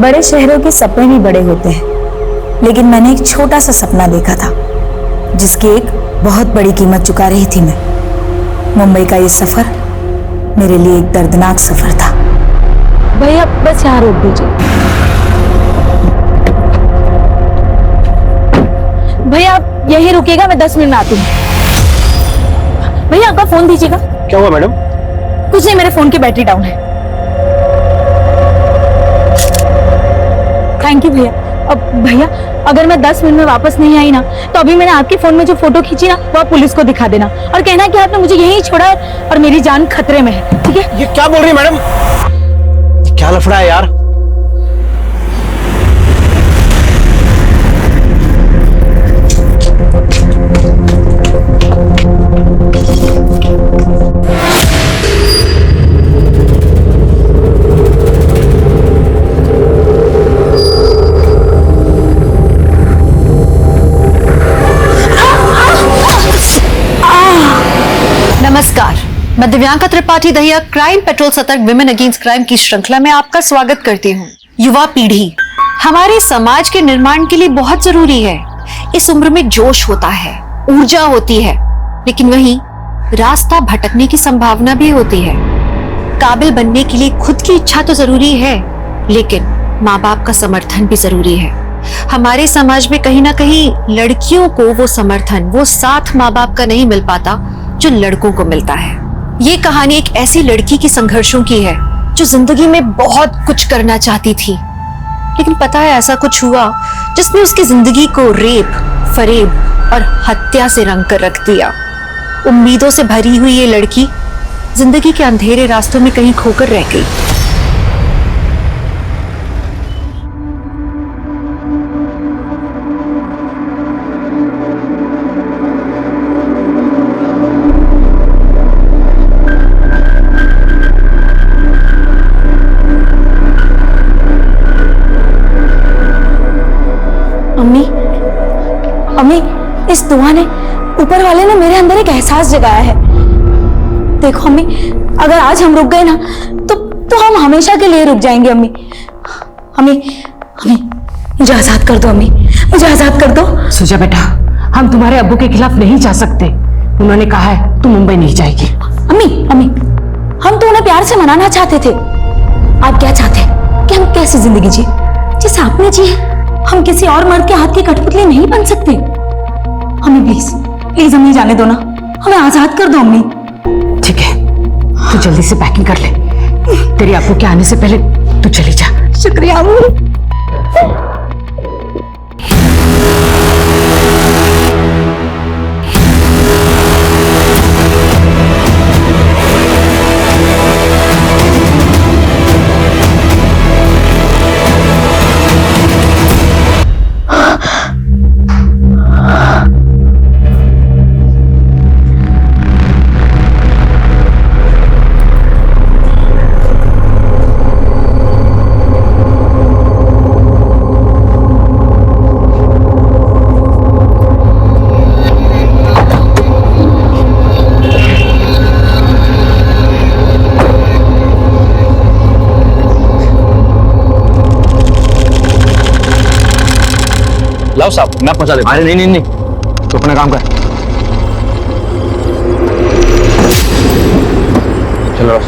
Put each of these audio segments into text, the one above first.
बड़े शहरों के सपने भी बड़े होते हैं, लेकिन मैंने एक छोटा सा सपना देखा था जिसकी एक बहुत बड़ी कीमत चुका रही थी मैं। मुंबई का ये सफर मेरे लिए एक दर्दनाक सफर था। भैया बस यहाँ रोक दीजिए। भैया आप यहीं रुकिएगा, मैं 10 मिनट में आती हूँ। भैया आपका फोन दीजिएगा। क्या हुआ मैडम? कुछ नहीं, मेरे फोन की बैटरी डाउन है। थैंक यू भैया। अब भैया अगर मैं 10 मिनट में वापस नहीं आई ना, तो अभी मैंने आपके फोन में जो फोटो खींची ना, वो आप पुलिस को दिखा देना और कहना कि आपने मुझे यहीं छोड़ा और मेरी जान खतरे में है, ठीक है? ये क्या बोल रही है मैडम? क्या लफड़ा है यार? नमस्कार, मैं दिव्यांका त्रिपाठी दहिया क्राइम पेट्रोल सतर्क विमेन अगेंस्ट क्राइम की श्रृंखला में आपका स्वागत करती हूँ। युवा पीढ़ी हमारे समाज के निर्माण के लिए बहुत जरूरी है। इस उम्र में जोश होता है, ऊर्जा होती है, लेकिन वहीं रास्ता भटकने की संभावना भी होती है। काबिल बनने के लिए खुद की इच्छा तो जरूरी है, लेकिन माँ बाप का समर्थन भी जरूरी है। हमारे समाज में कहीं ना कहीं लड़कियों को वो समर्थन, वो साथ माँ बाप का नहीं मिल पाता जो लड़कों को मिलता है। ये कहानी एक ऐसी लड़की की संघर्षों की है जो जिंदगी में बहुत कुछ करना चाहती थी, लेकिन पता है ऐसा कुछ हुआ जिसने उसकी जिंदगी को रेप, फरेब और हत्या से रंग कर रख दिया। उम्मीदों से भरी हुई ये लड़की जिंदगी के अंधेरे रास्तों में कहीं खोकर रह गई। अम्मी, इस दुआ ने, ऊपर वाले ने मेरे अंदर एक एहसास जगाया है। देखो अम्मी, अगर आज हम रुक गए ना, तो हम हमेशा के लिए रुक जाएंगे। अम्मी अम्मी अम्मी, मुझे आजाद कर दो। अम्मी मुझे आजाद कर दो। सुजा बेटा, हम तुम्हारे अब्बू के खिलाफ नहीं जा सकते। उन्होंने कहा है तू मुंबई नहीं जाएगी। अम्मी, हम तो उन्हें प्यार से मनाना चाहते थे। आप क्या चाहते हैं कि हम कैसी जिंदगी जिए जैसे आपने जी है? हम किसी और मर्द के हाथ के कठपुतले नहीं बन सकते। हमें प्लीज हमें जाने दो ना, हमें आजाद कर दो अम्मी। ठीक है, तू जल्दी से पैकिंग कर ले। तेरे अब्बू के आने से पहले तू चली जा। शुक्रिया अम्मी। लाओ साहब, मैं पहुंचा देता हूं। अरे नहीं, तो अपना काम कर। चलो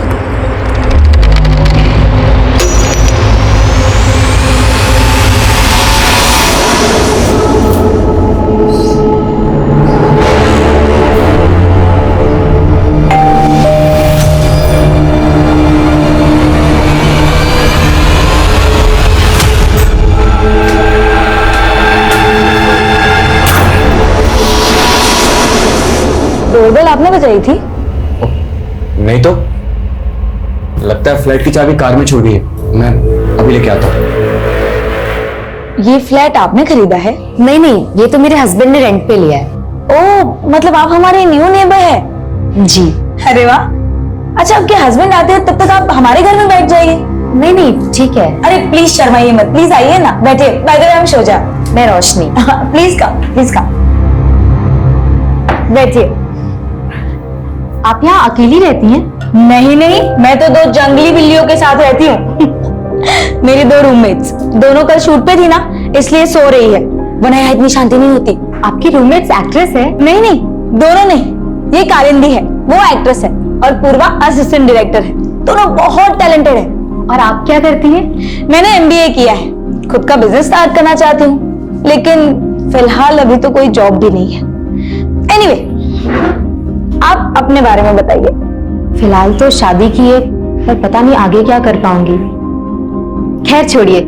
डोरबेल आपने बजाई थी? नहीं तो लगता है फ्लैट की चाबी कार में छोड़ दी है। मैं अभी लेके आता हूँ। ये फ्लैट आपने खरीदा है? नहीं, ये तो मेरे हस्बैंड ने रेंट पे लिया है। ओह, मतलब आप हमारे न्यू नेबर है? जी। अरे वाह। अच्छा, आपके हस्बैंड आते हैं तब तक आप हमारे घर में बैठ जाइए। नहीं, ठीक है। अरे प्लीज शर्माइए मत, प्लीज आइए ना, बैठिए। बाय द वे, हम शोजा। मैं रोशनी। Please come. बैठिए। आप यहाँ अकेली रहती हैं? नहीं, मैं तो 2 जंगली बिल्लियों के साथ रहती हूँ। मेरी 2 रूममेट्स, दोनों कल शूट पे थी ना, इसलिए सो रही है, वरना यहाँ इतनी शांति नहीं होती। आपकी रूममेट्स एक्ट्रेस है? नहीं नहीं, दोनों नहीं, ये कालिंदी है, वो एक्ट्रेस है, और पूर्वा असिस्टेंट डायरेक्टर है। दोनों बहुत टैलेंटेड है। और आप क्या करती हैं? मैंने MBA किया है, खुद का बिजनेस स्टार्ट करना चाहती हूँ, लेकिन फिलहाल अभी तो कोई जॉब भी नहीं है। एनीवे, आप अपने बारे में बताइए। फिलहाल तो शादी की है, पर पता नहीं आगे क्या कर पाऊंगी। खैर छोड़िए।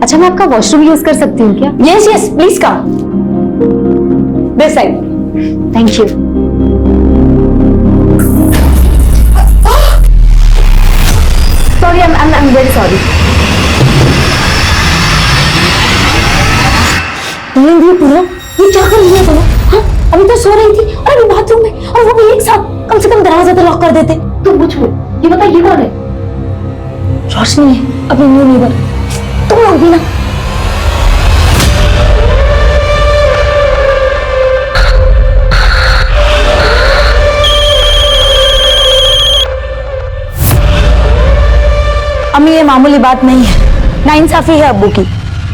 अच्छा, मैं आपका वॉशरूम यूज कर सकती हूँ क्या? Yes yes, please come this side. Thank you. Sorry, I am very sorry. पूरा ये क्या कर रही है तुम? हाँ, अभी तो सो रही थी और अभी बाथरूम में, और वो भी एक साथ। कम से कम दरवाजा तो लॉक कर देते। तुम पूछो, ये बता ये कौन है? रोशनी है, अपनी न्यू नेबर। तुम लोग भी ना। अम्मी, ये मामूली बात नहीं है, नाइंसाफी है अब्बू की।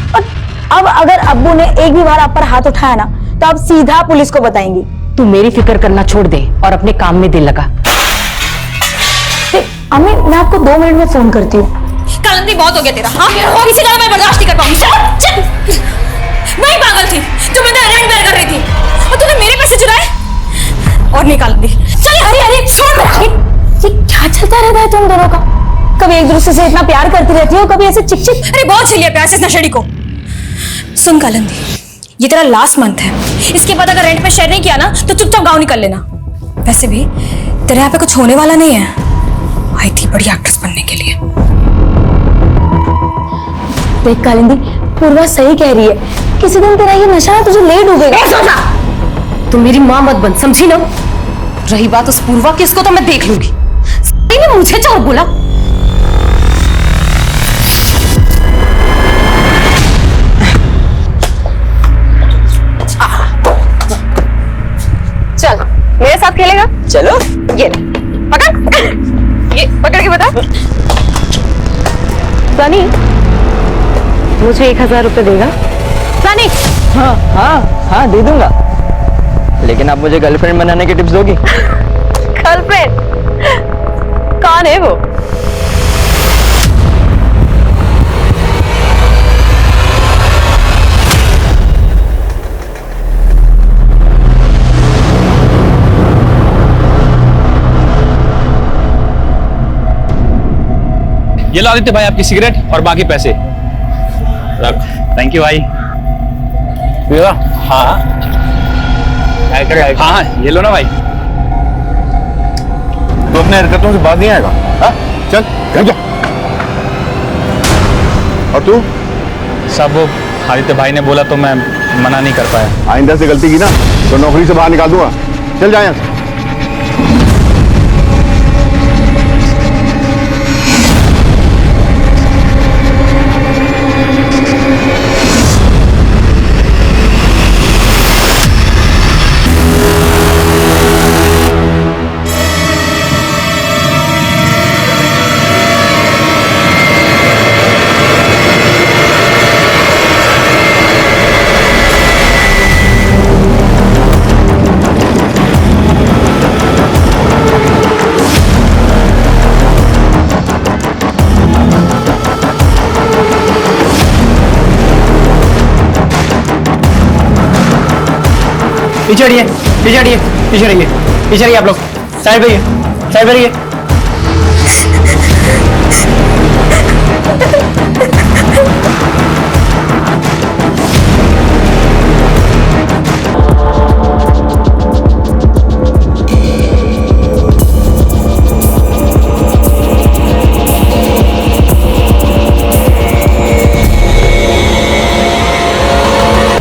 और अब अगर अब्बू ने एक भी बार आप पर हाथ उठाया ना, तो आप सीधा पुलिस को बताएंगी। तू मेरी फिक्र करना छोड़ दे और अपने काम में दिल लगा। अम्मी, मैं आपको 2 मिनट में फोन करती हूँ। कालिंदी, बहुत हो गया तेरा। हाँ, और इसी तरह मैं बर्दाश्त नहीं कर पाऊंगी। चल, मैं ही पागल थी जो मैं रेंट बेयर कर रही थी, और तूने मेरे पैसे चुराए। और नहीं कालिंदी, चल। अरे अरे, छोड़ मेरा। ये क्या चलता रहता है तुम दोनों का? कभी एक दूसरे से इतना प्यार करती रहती हो, कभी ऐसे चिक चिक। अरे बहुत झेलिया प्यार से इस नशेड़ी को। सुन कालिंदी, ये तेरा लास्ट मंथ है, इसके बाद अगर रेंट में शेयर नहीं किया ना, तो चुपचाप गाँव निकल लेना। वैसे भी तेरे यहाँ पे कुछ होने वाला नहीं है, आई थी बड़ी एक्ट्रेस बनने के लिए। देख कालिंदी, पूर्वा सही कह रही है, किसी दिन तेरा ये नशा तुझे ले डूबेगा। तू मेरी माँ मत बन, समझी ना? रही बात उस पूर्वा की, इसको तो मैं देख लूंगी। ने मुझे चोर बोला। चल, मेरे साथ खेलेगा? चलो। ये पकड़, ये पकड़ के बता। सनी, मुझे 1000 रुपए देगा? सनी, हाँ हाँ हाँ, दे दूंगा, लेकिन आप मुझे गर्लफ्रेंड बनाने की टिप्स दोगी? गर्लफ्रेंड? कौन है वो? ये ला देते भाई आपकी सिगरेट और बाकी पैसे रख। थैंक यू भाई। हाँ हाँ, ये लो ना भाई। तो अपने हरकतों से बात नहीं आएगा? हाँ? चल घर जा। और तू? सब वो आदित्य भाई ने बोला तो मैं मना नहीं कर पाया। आइंदा से गलती की ना तो नौकरी से बाहर निकाल दूंगा। चल जा यहाँ से। पीछे हटिए, पीछे हटिए, पीछे रहिए, पीछे रहिए आप लोग। साइड रहिए, साइड रहिए।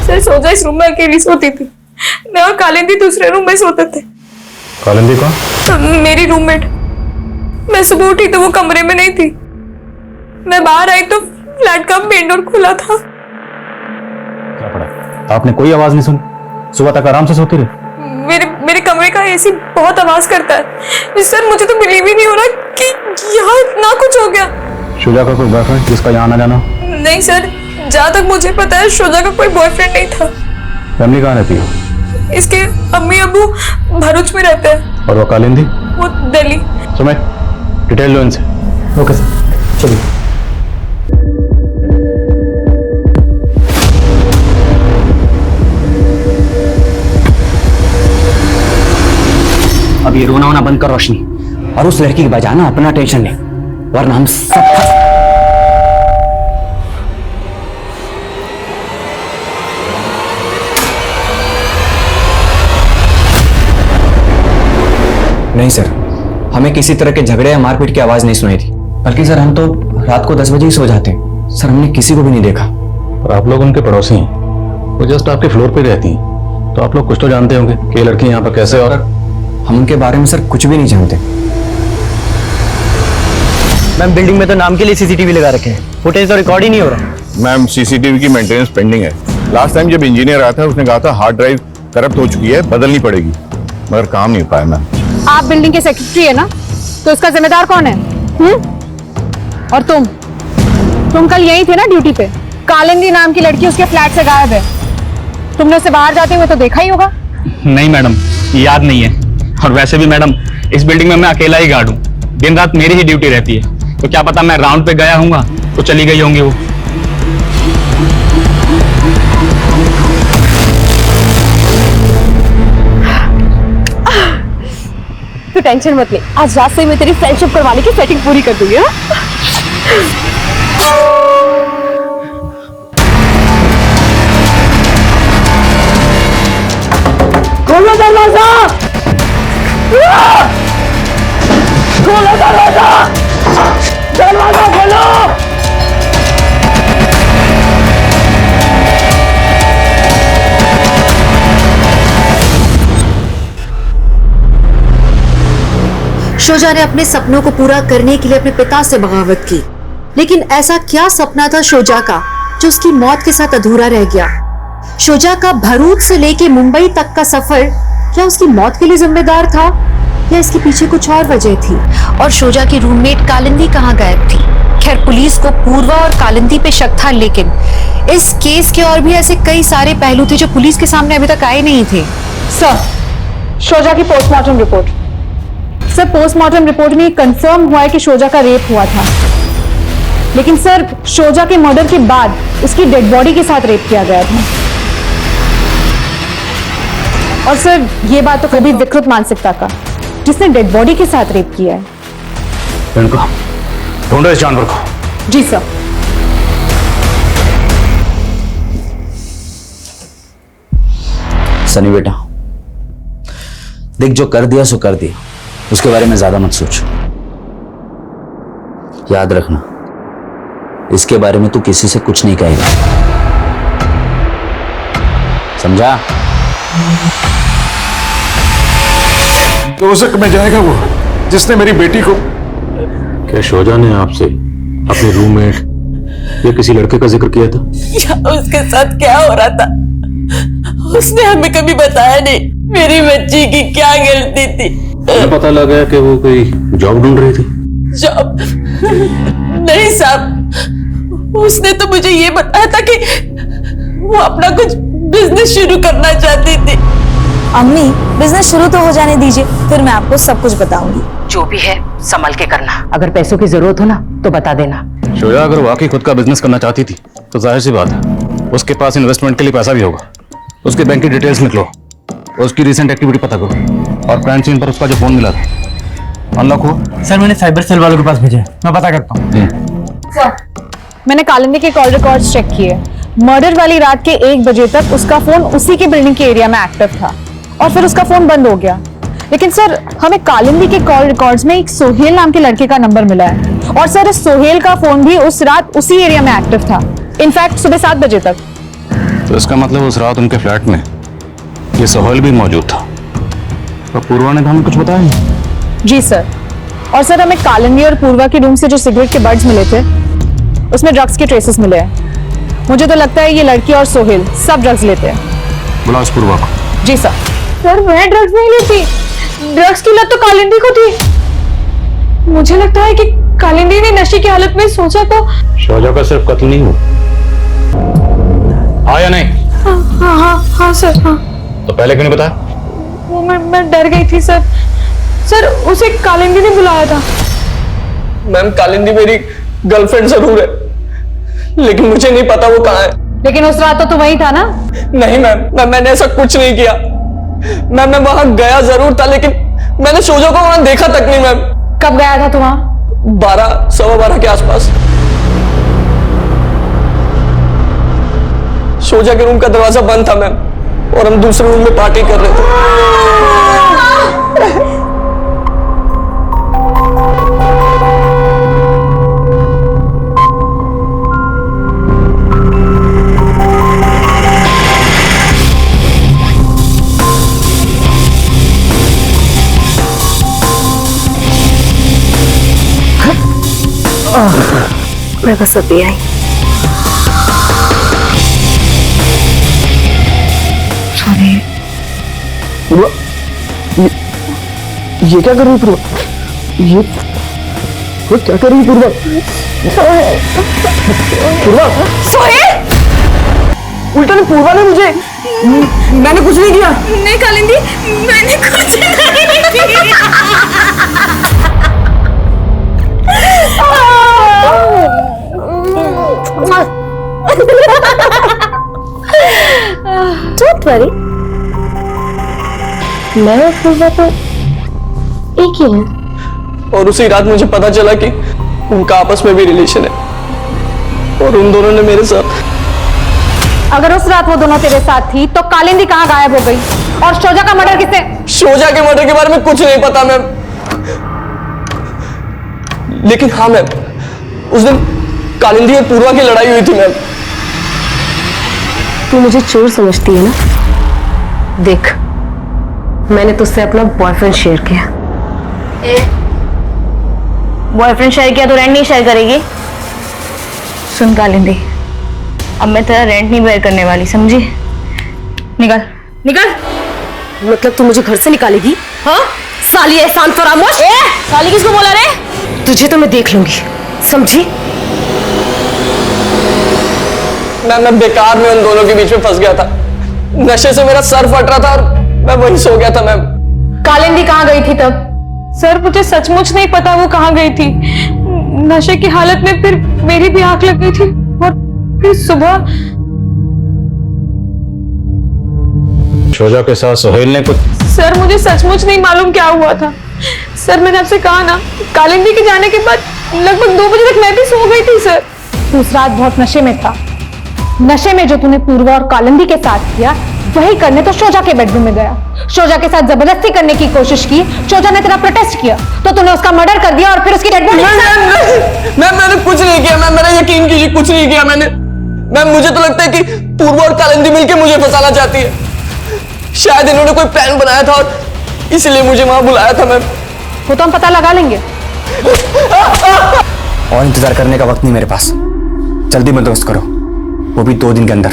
सर, सोचा इस रूम में अकेली सोती थी, मैं और कालिंदी दूसरे रूम में सोते थे। कालिंदी कौन? तो मेरी रूममेट। मैं सुबह उठी तो वो कमरे में नहीं थी। मैं बाहर आई तो फ्लैट का मेन डोर खुला था। क्या पड़ा? आपने कोई आवाज नहीं सुनी? सुबह तक आराम से सोती रही? मेरे कमरे का एसी बहुत आवाज करता है। सर, मुझे तो बिलीव ही नहीं हो रहा कि यहाँ इतना कुछ हो गया। शुजा का कोई बॉयफ्रेंड जिसका यहाँ आना जाना? नहीं सर, जहाँ तक मुझे पता है शुजा का कोई बॉयफ्रेंड नहीं था। फैमिली कहाँ रहती है? इसके अम्मी अबू भरूच में रहते हैं। और वो कालिंदी? वो दिल्ली। सुमित, डिटेल लो इनसे। ओके सर, चलिए। अब ये रोना वोना बंद कर रोशनी, और उस लड़की की बजाय ना अपना टेंशन ले, वरना हम सब नहीं सर, हमें किसी तरह के झगड़े या मारपीट की आवाज नहीं सुनाई थी, बल्कि सर हम तो रात को 10 बजे ही सो जाते हैं। सर हमने किसी को भी नहीं देखा। और आप लोग उनके पड़ोसी हैं, वो जस्ट आपके फ्लोर पे रहती हैं, तो आप लोग कुछ तो जानते होंगे कि ये लड़की यहाँ पर कैसे। और हम उनके बारे में सर कुछ भी नहीं जानते। मैम बिल्डिंग में तो नाम के लिए सीसीटीवी लगा रखे हैं, फुटेज तो रिकॉर्ड ही नहीं हो रहा। मैम सीसीटीवी की मेंटेनेंस पेंडिंग है। लास्ट टाइम जब इंजीनियर आया था उसने कहा था हार्ड ड्राइव करप्ट हो चुकी है, बदलनी पड़ेगी, मगर काम नहीं पाया मैम। आप बिल्डिंग के सेक्रेटरी है ना, तो इसका जिम्मेदार कौन है? और तुम कल यही थे ना ड्यूटी पे? कालिंदी नाम की लड़की उसके फ्लैट से गायब है, तुमने उसे बाहर जाते हुए तो देखा ही होगा। नहीं मैडम, याद नहीं है। और वैसे भी मैडम इस बिल्डिंग में मैं अकेला ही गार्ड हूँ, दिन रात मेरी ही ड्यूटी रहती है, तो क्या पता मैं राउंड पे गया हूँगा तो चली गई होंगी वो। तू टेंशन मत ले, आज रात से मैं तेरी फ्रेंडशिप करवाने की सेटिंग पूरी कर दूंगी। खोलो दरवाजा, खोलो दरवाजा, दरवाजा खोलो। शुजा ने अपने सपनों को पूरा करने के लिए अपने पिता से बगावत की, लेकिन ऐसा क्या सपना था शुजा का जो उसकी मौत के साथ अधूरा रह गया? शुजा का भरूच से लेके मुंबई तक का सफर क्या उसकी मौत के लिए जिम्मेदार था या इसके पीछे कुछ और वजह थी? और शुजा की रूममेट कालिंदी कहाँ गायब थी? खैर पुलिस को पूर्वा और कालिंदी पे शक था, लेकिन इस केस के और भी ऐसे कई सारे पहलू थे जो पुलिस के सामने अभी तक आए नहीं थे। सर, शुजा की postmortem report. Sir, postmortem report में कंफर्म हुआ है कि शुजा का रेप हुआ था, लेकिन सर शुजा के मर्डर के बाद उसकी डेड बॉडी के साथ रेप किया गया था। और सर ये बात तो कभी विकृत मानसिकता का, जिसने डेड बॉडी के साथ रेप किया है। इनको ढूंढो इस जानवर को। जी सर। सनी बेटा, देख जो कर दिया सो कर दिया, उसके बारे में ज्यादा मत सोचो। याद रखना, इसके बारे में तू किसी से कुछ नहीं कहेगा, समझा? तो उसे में जाएगा वो जिसने मेरी बेटी को। क्या शुजा ने आपसे अपने रूममेट या किसी लड़के का जिक्र किया था? उसके साथ क्या हो रहा था उसने हमें कभी बताया नहीं। मेरी बच्ची की क्या गलती थी? पता लगा कि वो कोई जॉब ढूंढ रही थी। जॉब नहीं साहब, उसने तो मुझे ये बताया था कि वो अपना कुछ बिजनेस शुरू करना चाहती थी। अम्मी, बिजनेस शुरू तो हो जाने दीजिए, फिर मैं आपको सब कुछ बताऊंगी। जो भी है संभल के करना। अगर पैसों की जरूरत हो ना तो बता देना। शुजा अगर वाकई खुद का बिजनेस करना चाहती थी तो जाहिर सी बात है उसके पास इन्वेस्टमेंट के लिए पैसा भी होगा। उसके बैंक की डिटेल्स निकलो, उसकी रिसेंट एक्टिविटी पता करो, और क्राइम सीन पर उसका जो फोन मिला था अनलॉक हुआ? सर मैंने साइबर सेल वालों के पास भेजा है, मैं पता करता हूँ। मैंने कालिंदी के कॉल रिकॉर्ड्स चेक किए। मर्डर वाली रात के 1 बजे तक उसका फोन उसी के बिल्डिंग के एरिया में एक्टिव था, और फिर उसका फोन बंद हो गया। लेकिन सर हमें कालिंदी के कॉल रिकॉर्ड्स में एक सोहेल नाम के लड़के का नंबर मिला है, और सर इस सोहेल का फोन भी उस रात उसी एरिया में एक्टिव था, इनफैक्ट सुबह 7 बजे तक। तो इसका मतलब उस रात उनके फ्लैट में ये सोहेल भी मौजूद था। और पूर्वा ने तो हमें कुछ बताया नहीं। जी सर। और सर हमें कालिंदी और पूर्वा के रूम से जो सिगरेट के बड्स मिले थे उसमें ड्रग्स के ट्रेसेस मिले हैं। मुझे तो लगता है ये लड़की और सोहेल सब ड्रग्स लेते हैं। बुलाओ इस पूर्वा को। जी सर। सर मैं ड्रग्स नहीं लेती, ड्रग्स की लत तो कालिंदी को थी। मुझे लगता है कि कालिंदी ने नशे की हालत में सोचा तो। शोजा का सिर्फ कत्ल नहीं हुआ, हाँ या नहीं? हाँ सर, हाँ। तो पहले क्यों नहीं बताया? वो मैं डर गई थी सर। सर उसे कालिंदी ने बुलाया था। मैम कालिंदी मेरी गर्लफ्रेंड जरूर है, लेकिन मुझे नहीं पता वो कहाँ है। लेकिन उस रात तो वही था ना? नहीं मैम, मैंने ऐसा कुछ नहीं किया मैम। मैं वहां गया जरूर था, लेकिन मैंने शोजा को वहां देखा तक नहीं मैम। कब गया था तू वहां? 12-12:15 के आसपास। शोजा के रूम का दरवाजा बंद था मैम, और हम दूसरे रूम में पार्टी कर रहे थे। मैं बस अभी आई। ये क्या कर रही पूर्वा? ये क्या कर रही पूर्वा? पूर्वा उल्टा ने पूर्वा ने मुझे, मैंने कुछ नहीं किया। नहीं कालिंदी, मैंने कुछ नहीं किया। Don't worry, मैं और पूर्वा तो एक ही हैं। और उसी रात मुझे पता चला कि उनका आपस में भी रिलेशन है, और उन दोनों ने मेरे साथ। अगर उस रात वो दोनों तेरे साथ थी तो कालिंदी कहाँ गायब हो गई? और शोजा का मर्डर किसने? शोजा के मर्डर के बारे में कुछ नहीं पता मैम, लेकिन हाँ मैम, उस दिन कालिंदी और पूर्वा की लड़ाई हुई थी मैम। तू मुझे चोर समझती है ना? देख, मैंने तुझसे अपना बॉयफ्रेंड शेयर किया। बॉयफ्रेंड शेयर किया तो रेंट नहीं शेयर करेगी? सुन कालिंदी, अब मैं तेरा रेंट नहीं बेयर करने वाली, समझी? निकल निकल। मतलब तू मुझे घर से निकालेगी? हाँ साली एहसान फरामोश। साली किसको बोला रे? तुझे तो मैं देख लूंगी, समझी? मैं बेकार में उन दोनों के बीच में फंस गया था। नशे से मेरा सर फट रहा था और मैं वहीं सो गया था मैम। कालिंदी कहाँ गई थी तब? सर मुझे सचमुच नहीं पता वो कहाँ गई थी। नशे की हालत में फिर मेरी भी आंख लग गई थी, और फिर सुबह शोजा के साथ सोहेल ने कुछ। सर मुझे सचमुच नहीं मालूम क्या हुआ था। सर मैंने आपसे कहा ना, कालिंदी के जाने के बाद लगभग 2 बजे तक मैं भी सो गई थी सर। तू उस रात बहुत नशे में था। नशे में जो तूने पूर्वा और कालिंदी के साथ किया वही करने तो शोजा के बेडरूम में गया। शोजा के साथ जबरदस्ती करने की कोशिश की। शोजा ने तेरा प्रोटेस्ट किया तो तूने उसका मर्डर कर दिया, और फिर उसकी डेड बॉडी। मैंने कुछ नहीं किया मैम, मेरा यकीन कीजिए, कुछ नहीं किया मैंने। मैम मुझे तो लगता है कि पूर्वा और कालिंदी मिलकर मुझे फंसाना चाहती है। शायद इन्होंने कोई प्लान बनाया था और इसलिए मुझे वहां बुलाया था मैम। वो तो हम पता लगा लेंगे। और इंतजार करने का वक्त नहीं मेरे पास, जल्दी बंदोबस्त करो, वो भी 2 दिन के अंदर।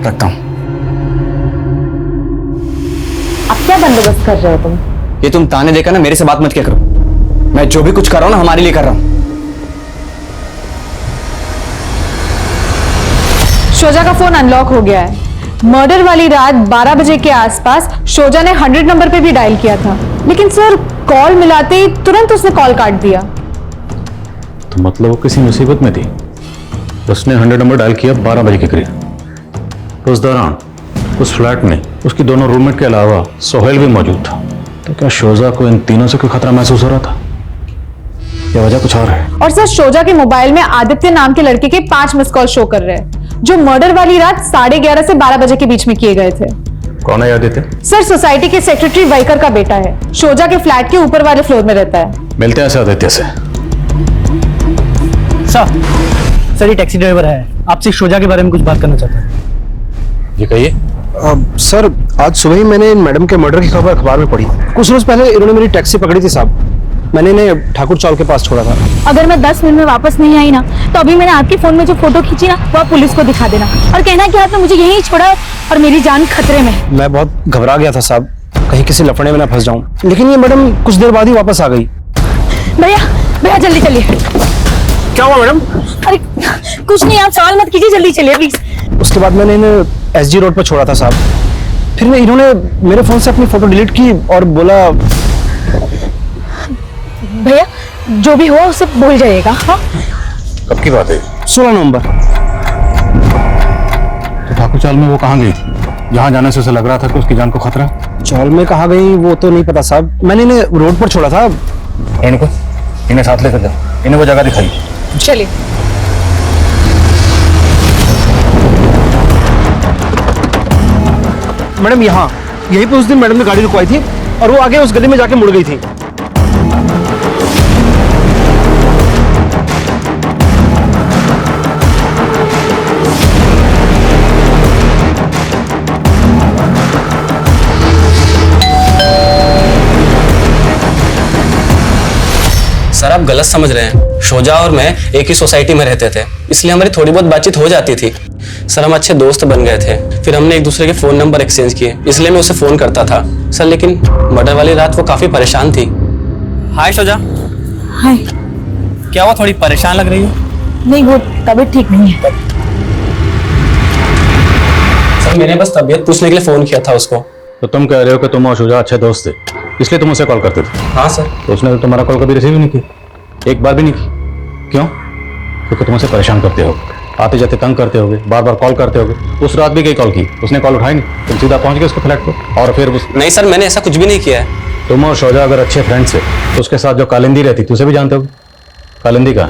रखता हूं। अब क्या बंदोबस्त कर रहे हो तुम? ये तुम ताने देकर ना मेरे से बात मत किया करो। मैं जो भी कुछ कर रहा हूं ना हमारे लिए कर रहा हूं। शोजा का फोन अनलॉक हो गया है। मर्डर वाली रात 12 बजे के आसपास शोजा ने 100 नंबर पे भी डायल किया था, लेकिन सर कॉल मिलाते ही तुरंत उसने कॉल काट दिया। तो मतलब वो किसी मुसीबत में थी। उसने 100 नंबर डायल किया 12 बजे के करीब। उस दौरान उस फ्लैट में उसकी दोनों रूममेट के अलावा सोहेल भी मौजूद था। तो क्या शोजा को इन तीनों से कोई खतरा महसूस हो रहा था, या वजह कुछ और है? और सर शोजा के मोबाइल में आदित्य नाम के लड़के के 5 मिस कॉल शो कर रहे हैं, जो मर्डर वाली रात 11:30 से 12 बजे के बीच में किए गए थे। कौन है आदित्य? सर सोसाइटी के सेक्रेटरी वाइकर का बेटा है। शोजा के फ्लैट के ऊपर वाले फ्लोर में रहता है। मिलते हैं आदित्य से। सर ये टैक्सी ड्राइवर है, आपसे शोजा के बारे में कुछ बात करना चाहता है। ये कहिए। सर आज सुबह ही मैंने इन मैडम के मर्डर की खबर अखबार में पढ़ी। कुछ रोज पहले इन्होंने मेरी टैक्सी पकड़ी थी साहब। मैंने इन्हें ठाकुर चौक के पास छोड़ा था। अगर मैं 10 मिनट में वापस नहीं आई ना, तो अभी मैंने आपके फोन में जो फोटो खींची ना, वो आप पुलिस को दिखा देना और कहना कि आपने मुझे यहीं छोड़ा और मेरी जान खतरे में है। मैं बहुत घबरा गया था साहब, कहीं किसी लफड़े में ना फंस जाऊं। लेकिन ये मैडम कुछ देर बाद ही वापस आ गई। भैया भैया जल्दी चलिए। क्या हुआ मैडम? अरे कुछ नहीं, आप सवाल मत कीजिए, जल्दी चलिए प्लीज। उसके बाद मैंने इन्हें एसजी रोड पर छोड़ा था साहब। फिर इन्होंने मेरे फोन से अपनी फोटो डिलीट की और बोला। भैया जो भी हुआ उसे भूल जाइएगा। हाँ कब की बात है? 16 नवंबर। तो ठाकुर चाल में वो कहाँ गई थी जहाँ जाने से उसे लग रहा था कि उसकी जान को खतरा? चौल में कहाँ गई वो तो नहीं पता साहब, मैंने इन्हें रोड पर छोड़ा था। इनको इन्हें साथ लेकर जाओ, इन्हें वो जगह दिखाई। चलिए। मैडम यहाँ यहीं पर उस दिन मैडम ने गाड़ी रुकवाई थी और वो आगे उस गली में जाके मुड़ गई थी। सर आप गलत समझ रहे हैं, शोजा और मैं एक ही सोसाइटी में रहते थे, इसलिए हमारी थोड़ी बहुत बातचीत हो जाती थी। सर हम अच्छे दोस्त बन गए थे, फिर हमने एक दूसरे के फोन नंबर एक्सचेंज किए, इसलिए मैं उसे फोन करता था। सर लेकिन मर्डर वाली रात वो काफी परेशान थी। हाय शोजा। हाय। क्या हुआ, थोड़ी परेशान लग रही हो? नहीं वो तबीयत ठीक नहीं है। सर मैंने बस तबीयत पूछने के लिए फोन किया था उसको। तो तुम कह रहे हो कि तुम और शुजा अच्छे दोस्त थे, इसलिए तुम उसे कॉल करते थे? हाँ सर। तो उसने तो तुम्हारा कॉल कभी रिसीव ही नहीं की, एक बार भी नहीं की। क्यों? क्योंकि तुम उसे परेशान करते हो, आते जाते तंग करते होगे, बार बार कॉल करते होगे। उस रात भी कई कॉल की, उसने कॉल उठाई नहीं, तुम सीधा पहुंच गए उसके फ्लैट पर और फिर नहीं सर मैंने ऐसा कुछ भी नहीं किया है। तुम और शोजा अगर अच्छे फ्रेंड्स थे तो उसके साथ जो कालिंदी रहती थी उसे भी जानते हो। कालिंदी का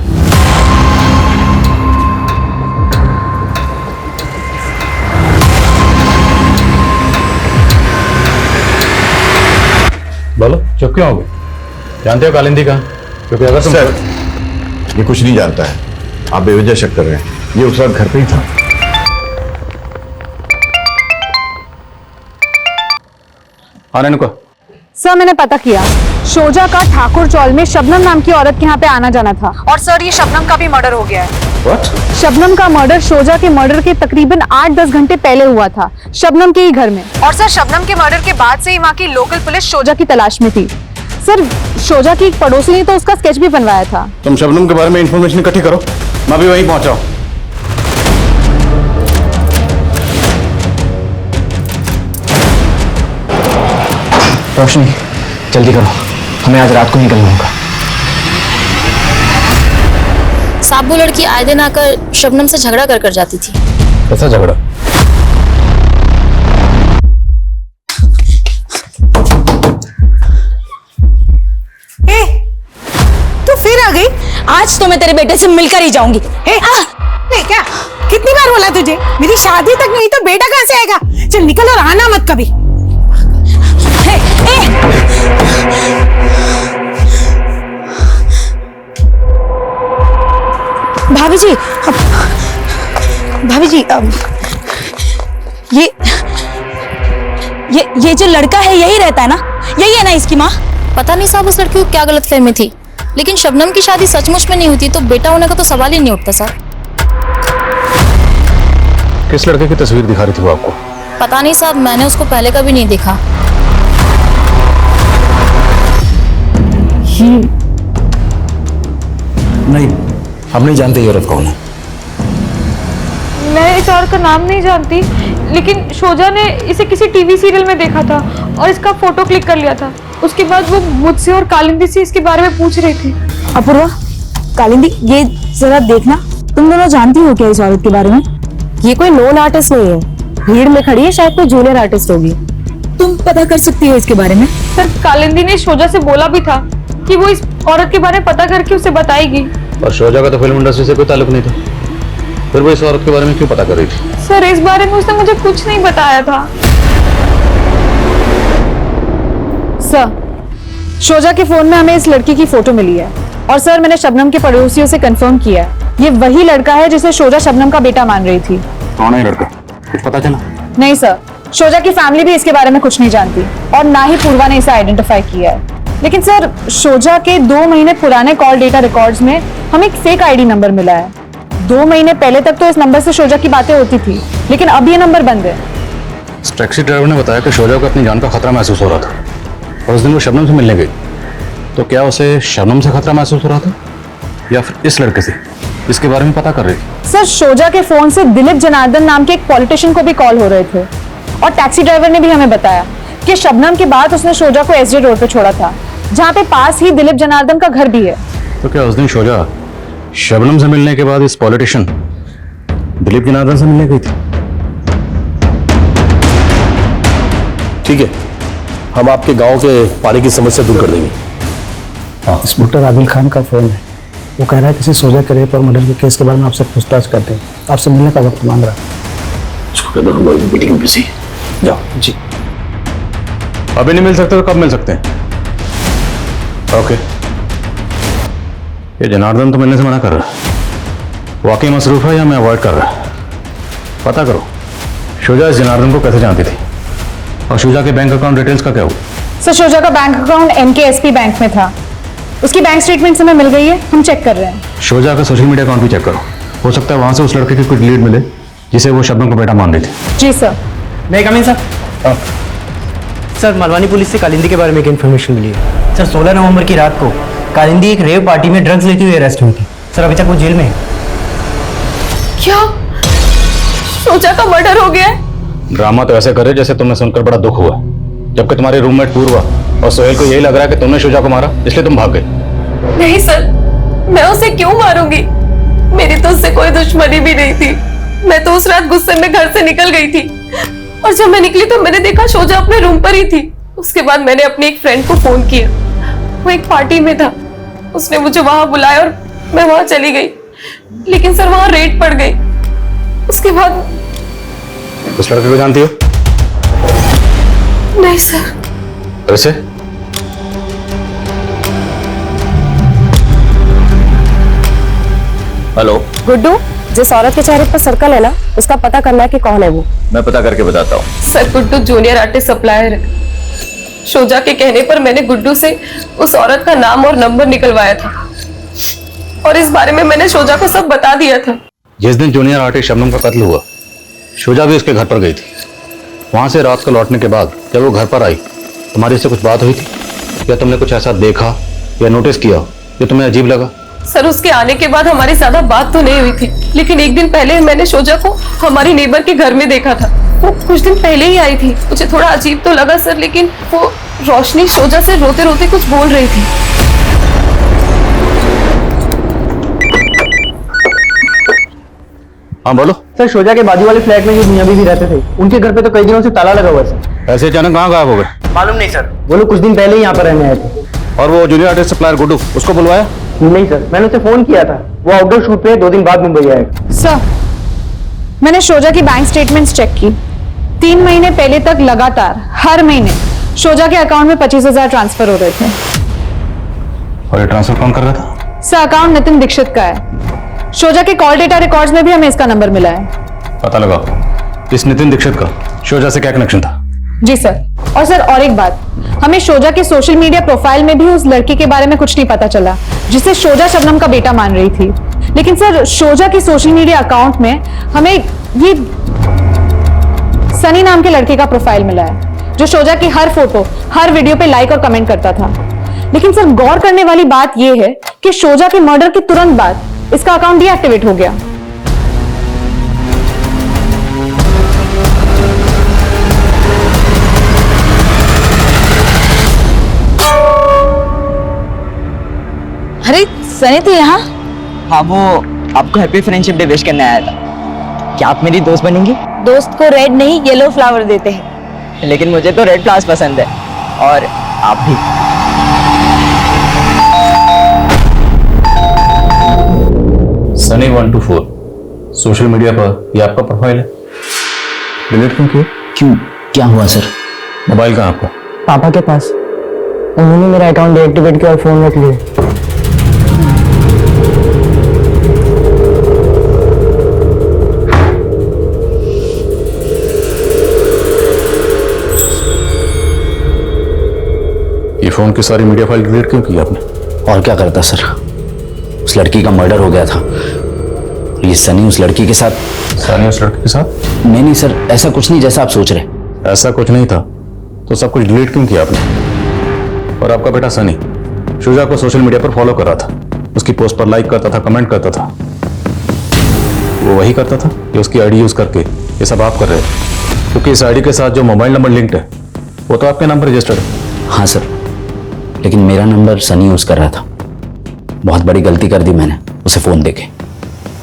बोलो, चुप क्यों हो गए? जानते हो कालिंदी का? क्योंकि अगर तुम सर ये कुछ नहीं जानता है, आप बेवजह शक कर रहे हैं। ये उस रात घर पे ही था। आने को सर मैंने पता किया, शोजा का ठाकुर चौल में शबनम नाम की औरत के यहाँ पे आना जाना था। और सर ये शबनम का भी मर्डर हो गया है। What? शबनम का मर्डर शोजा के मर्डर के तकरीबन 8-10 घंटे पहले हुआ था, शबनम के ही घर में। और सर शबनम के मर्डर के बाद से ही वहाँ की लोकल पुलिस शोजा की तलाश में थी। सर शोजा की एक पड़ोसी ने तो उसका स्केच भी बनवाया था। तुम शबनम के बारे में इंफॉर्मेशन इकट्ठी करो, मैं भी वहीं पहुंचा हूं। रोशनी जल्दी करो, हमें आज रात को निकलना होगा। साहब वो लड़की आए दिन आकर शबनम से झगड़ा कर जाती थी। कैसा झगड़ा? तू फिर आ गई? आज तो मैं तेरे बेटे से मिलकर ही जाऊंगी। नहीं क्या? कितनी बार बोला तुझे, मेरी शादी तक नहीं तो बेटा कहाँ से आएगा? चल निकल और आना मत कभी। भाभी जी, भाभी जी, ये जो लड़का है यही रहता है ना? यही है ना इसकी माँ? पता नहीं साहब उस लड़की को क्या गलतफहमी थी, लेकिन शबनम की शादी सचमुच में नहीं हुई तो बेटा होने का तो सवाल ही नहीं उठता सर। किस लड़के की तस्वीर दिखा रही थी वो आपको? पता नहीं साहब, मैंने उसको पहले कभी नहीं देखा। नहीं, हम नहीं जानते ये औरत कौन है। मैं इस औरत का नाम नहीं जानती, लेकिन शोजा ने इसे किसी टीवी सीरियल में देखा था और इसका फोटो क्लिक कर लिया था। उसके बाद वो मुझसे और कालिंदी से इसके बारे में पूछ रही थी। अपूर्वा, कालिंदी ये जरा देखना, तुम दोनों जानती हो क्या इस औरत के बारे में? ये कोई नोन आर्टिस्ट नहीं है, भीड़ में खड़ी है, शायद कोई जूनियर आर्टिस्ट होगी। तुम पता कर सकती हो इसके बारे में? सर कालिंदी ने शोजा से बोला भी था कि वो इस औरत के बारे में पता करके उसे बताएगी। और शोजा का तो फिल्म इंडस्ट्री से कोई ताल्लुक नहीं था, फिर वो इस औरत के बारे में क्यों पता कर रही थी? सर इस बारे में उसने मुझे कुछ नहीं बताया था। सर शोजा के फोन में हमें इस लड़की की फोटो मिली है और सर मैंने शबनम के पड़ोसियों से कंफर्म किया है, ये वही लड़का है जिसे शोजा शबनम का बेटा मान रही थी। कौन है लड़का, कुछ पता चला? नहीं सर, शोजा की फैमिली भी इसके बारे में कुछ नहीं जानती और ना ही पूर्वा ने इसे आइडेंटिफाई किया है। लेकिन सर शोजा के 2 महीने पुराने कॉल डेटा रिकॉर्ड्स में हमें एक फेक आईडी नंबर मिला है। 2 महीने पहले तक तो इस नंबर से शोजा की बातें होती थी, लेकिन अब ये नंबर बंद है। टैक्सी ड्राइवर ने बताया कि शोजा को अपनी जान का खतरा महसूस हो रहा था और उस दिन वो शबनम से मिलने गई, तो क्या उसे शबनम से खतरा महसूस हो रहा था या फिर इस लड़के से? इसके बारे में पता कर रही थी। सर शोजा के फोन से दिलीप जनार्दन नाम के एक पॉलिटिशियन को भी कॉल हो रहे थे और टैक्सी ड्राइवर ने भी हमें बताया कि शबनम के बाद उसने शोजा को एसजे रोड पे छोड़ा था, जहां पे पास ही दिलीप जनार्दन का घर भी है। तो क्या उस दिन शोजा शबनम से मिलने के बाद इस पॉलिटिशियन दिलीप जनार्दन से मिलने गई थी? ठीक है, हम आपके गांव के पानी की समस्या दूर कर देंगे। इंस्पेक्टर आदिल खान का फोन है, वो कह रहा है किसी सोजा के रेप और मर्डर के केस के बारे में आपसे पूछताछ करते हैं, आपसे मिलने का वक्त मांग रहा है। उसको कह दो हम लोग मीटिंग में बिजी। जाओ। जी। अभी नहीं मिल सकते तो कब मिल सकते हैं? ओके। ये जनार्दन तो मिलने से मना कर रहा है, वाकई मसरूफ है या मैं अवॉइड कर रहा है? पता करो शोजा इस जनार्दन को कैसे जानती थी और शोजा के बैंक अकाउंट डिटेल्स का क्या हुआ? सर शोजा का बैंक अकाउंट NKSP बैंक में था, उसकी बैंक स्टेटमेंट हमें मिल गई है, हम चेक कर रहे हैं। शोजा का सोशल मीडिया अकाउंट भी चेक करो, हो सकता है वहां से उस लड़के की कोई लीड मिले जिसे वो शबनम को बेटा मान रही थी। जी सर। मैं कमिंग सर। सर मलवानी पुलिस से कालिंदी के बारे में एक इन्फॉर्मेशन मिली है। सर 16 नवंबर की रात को कालिंदी एक रेव पार्टी में ड्रग्स लेते हुए अरेस्ट हुई थी। सर अभी तक वो जेल में है। क्या शोजा का मर्डर हो गया है? ड्रामा तो ऐसे करे जैसे तुम्हें सुनकर बड़ा दुख हुआ, जबकि तुम्हारी रूममेट पूर्वा और सोहेल को यही लग रहा है कि तुमने शोजा को मारा इसलिए तुम भाग गए। नहीं सर, मैं उसे क्यों मारूंगी? मेरी तो उससे कोई दुश्मनी भी नहीं थी। मैं तो उस रात गुस्से में घर से निकल गई थी और जब मैं निकली तो मैंने देखा शोजा अपने रूम पर ही थी। उसके बाद मैंने अपने एक फ्रेंड को फोन किया, वो एक पार्टी में था, उसने मुझे वहां बुलाया और मैं वहां चली गई, लेकिन सर वहां रेड पड़ गई। उसके बाद उस लड़के को जानती हो? नहीं सर। वैसे हेलो गुड्डू, जिस औरत के चेहरे पर सर्कल है ना, उसका पता करना है कि कौन है वो। मैं पता करके बताता हूँ। Sir Guddu junior artist supplier है। शोजा के कहने पर मैंने गुड्डू से उस औरत का नाम और नंबर निकलवाया था और इस बारे में मैंने शोजा को सब बता दिया था। जिस दिन जूनियर आर्टिस्ट शबनम का कत्ल हुआ शोजा भी उसके घर पर गई थी। वहां से रात को लौटने के बाद जब वो घर पर आई तुम्हारी इससे कुछ बात हुई थी या तुमने कुछ ऐसा देखा या नोटिस किया जो तुम्हें अजीब लगा? सर उसके आने के बाद हमारी ज्यादा बात तो नहीं हुई थी, लेकिन एक दिन पहले मैंने शोजा को हमारी नेबर के घर में देखा था। वो कुछ दिन पहले ही आई थी। मुझे थोड़ा अजीब तो लगा सर, लेकिन वो रोशनी शोजा से रोते रोते कुछ बोल रही थी। हाँ बोलो। सर शोजा के बाजू वाले फ्लैट में जो मियां बीवी रहते थे, उनके घर पे तो कई दिनों से ताला लगा हुआ है सर। ऐसे अचानक कहाँ गायब हो गए? मालूम नहीं सर, वो लोग कुछ दिन पहले ही यहाँ पर रहने आए थे। और वो जूनियर आर्टिस्ट सप्लायर गुड्डू उसको बुलवाया? नहीं सर, मैंने उसे फोन किया था, वो आउटडोर शूट पे 2 दिन बाद मुंबई आएगा। सर मैंने शोजा की बैंक स्टेटमेंट्स चेक की, 3 महीने पहले तक लगातार हर महीने शोजा के अकाउंट में 25,000 ट्रांसफर हो रहे थे। और ये ट्रांसफर कौन कर रहा था? सर अकाउंट नितिन दीक्षित का है। शोजा के कॉल डेटा रिकॉर्ड्स में भी हमें इसका नंबर मिला है। पता लगाओ इस नितिन दीक्षित का शोजा से क्या कनेक्शन था? जी सर। और सर और एक बात, हमें शोजा के सोशल मीडिया प्रोफाइल में भी उस लड़की के बारे में कुछ नहीं पता चला जिसे शोजा शबनम का बेटा मान रही थी। लेकिन सर शोजा के सोशल मीडिया अकाउंट में हमें ये सनी नाम के लड़के का प्रोफाइल मिला है जो शोजा की हर फोटो हर वीडियो पे लाइक और कमेंट करता था। लेकिन सर गौर करने वाली बात यह है कि शोजा के मर्डर के तुरंत बाद इसका अकाउंट डीएक्टिवेट हो गया। अरे सनी तो यहाँ? हाँ वो आपको हैप्पी फ्रेंडशिप डे विश करने आया था। क्या आप मेरी दोस्त बनेंगी? दोस्त को रेड नहीं येलो फ्लावर देते हैं। लेकिन मुझे तो रेड फ्लावर्स पसंद है और आप भी। सनी 124 सोशल मीडिया पर ये आपका प्रोफाइल है, डिलीट क्यों किया? क्यों, क्या हुआ सर? मोबाइल कहाँ आपका? पापा के पास, उन्होंने मेरा अकाउंट डीएक्टिवेट किया और फोन रख लिया। ये फोन की सारी मीडिया फाइल डिलीट क्यों की आपने? और क्या करता सर, उस लड़की का मर्डर हो गया था। ये सनी उस लड़की के साथ। सनी उस लड़की के साथ? नहीं सर, ऐसा कुछ नहीं जैसा आप सोच रहे। ऐसा कुछ नहीं था तो सब कुछ डिलीट क्यों किया आपने? और आपका बेटा सनी शुजा को सोशल मीडिया पर फॉलो कर रहा था, उसकी पोस्ट पर लाइक करता था, कमेंट करता था। वो वही करता था कि उसकी आईडी यूज करके ये सब आप कर रहे थे, क्योंकि इस आईडी के साथ जो मोबाइल नंबर लिंक्ड है वो तो आपके नाम पर रजिस्टर्ड है। हाँ सर, लेकिन मेरा नंबर सनी यूज कर रहा था। बहुत बड़ी गलती कर दी मैंने उसे फोन देके।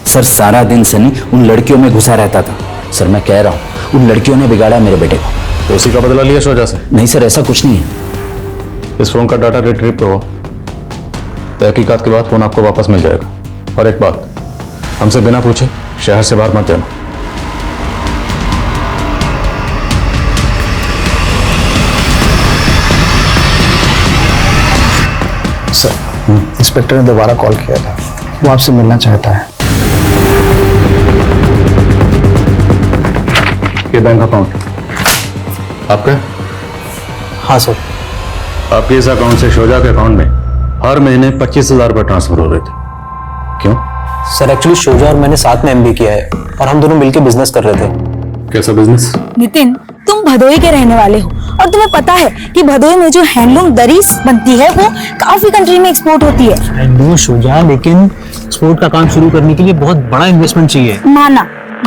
सर सारा दिन सनी उन लड़कियों में घुसा रहता था। सर मैं कह रहा हूँ उन लड़कियों ने बिगाड़ा मेरे बेटे को। तो उसी का बदला लिया शुजा से? नहीं सर, ऐसा कुछ नहीं है। इस फोन का डाटा रिट्रीव करो, तहकीकात के बाद फोन आपको वापस मिल जाएगा। और एक बात, हमसे बिना पूछे शहर से बाहर मत जाना। सर इंस्पेक्टर ने दोबारा कॉल किया था, वो आपसे मिलना चाहता है। ये बैंक अकाउंट आपका? हाँ सर। आपके इस अकाउंट से शुजा के अकाउंट में हर महीने 25,000 रुपए ट्रांसफर हो रहे थे। क्यों? सर एक्चुअली शुजा और मैंने साथ में एमबीए किया है और हम दोनों मिलकर बिजनेस कर रहे थे। कैसा बिजनेस? नितिन, तुम भदोही के रहने वाले हो और तुम्हें पता है कि भदोही में जो हैंडलूम दरी बनती है वो काफी कंट्री में एक्सपोर्ट होती है। आई नो शुजा, लेकिन एक्सपोर्ट का काम शुरू करने के लिए बहुत बड़ा इन्वेस्टमेंट चाहिए।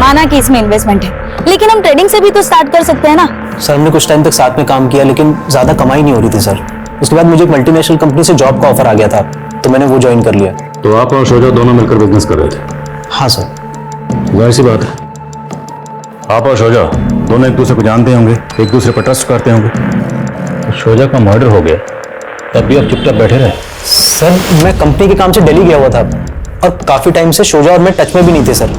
माना कि इसमें इन्वेस्टमेंट है, लेकिन हम ट्रेडिंग से भी तो स्टार्ट कर सकते हैं ना। सर हमने कुछ टाइम तक साथ में काम किया, लेकिन ज्यादा कमाई नहीं हो रही थी सर। उसके बाद मुझे एक मल्टीनेशनल कंपनी से जॉब का ऑफर आ गया था, तो मैंने वो ज्वाइन कर लिया। तो आप और शुजा दोनों मिलकर बिजनेस कर रहे थे? हाँ सर। जाहिर सी बात है, आप और शुजा दोनों एक दूसरे को जानते होंगे, एक दूसरे पर ट्रस्ट करते होंगे। तो शुजा का मर्डर हो गया, तब भी आप चुपचाप बैठे रहे? सर मैं कंपनी के काम से दिल्ली गया हुआ था और काफी टाइम से शुजा और मैं टच में भी नहीं थे सर।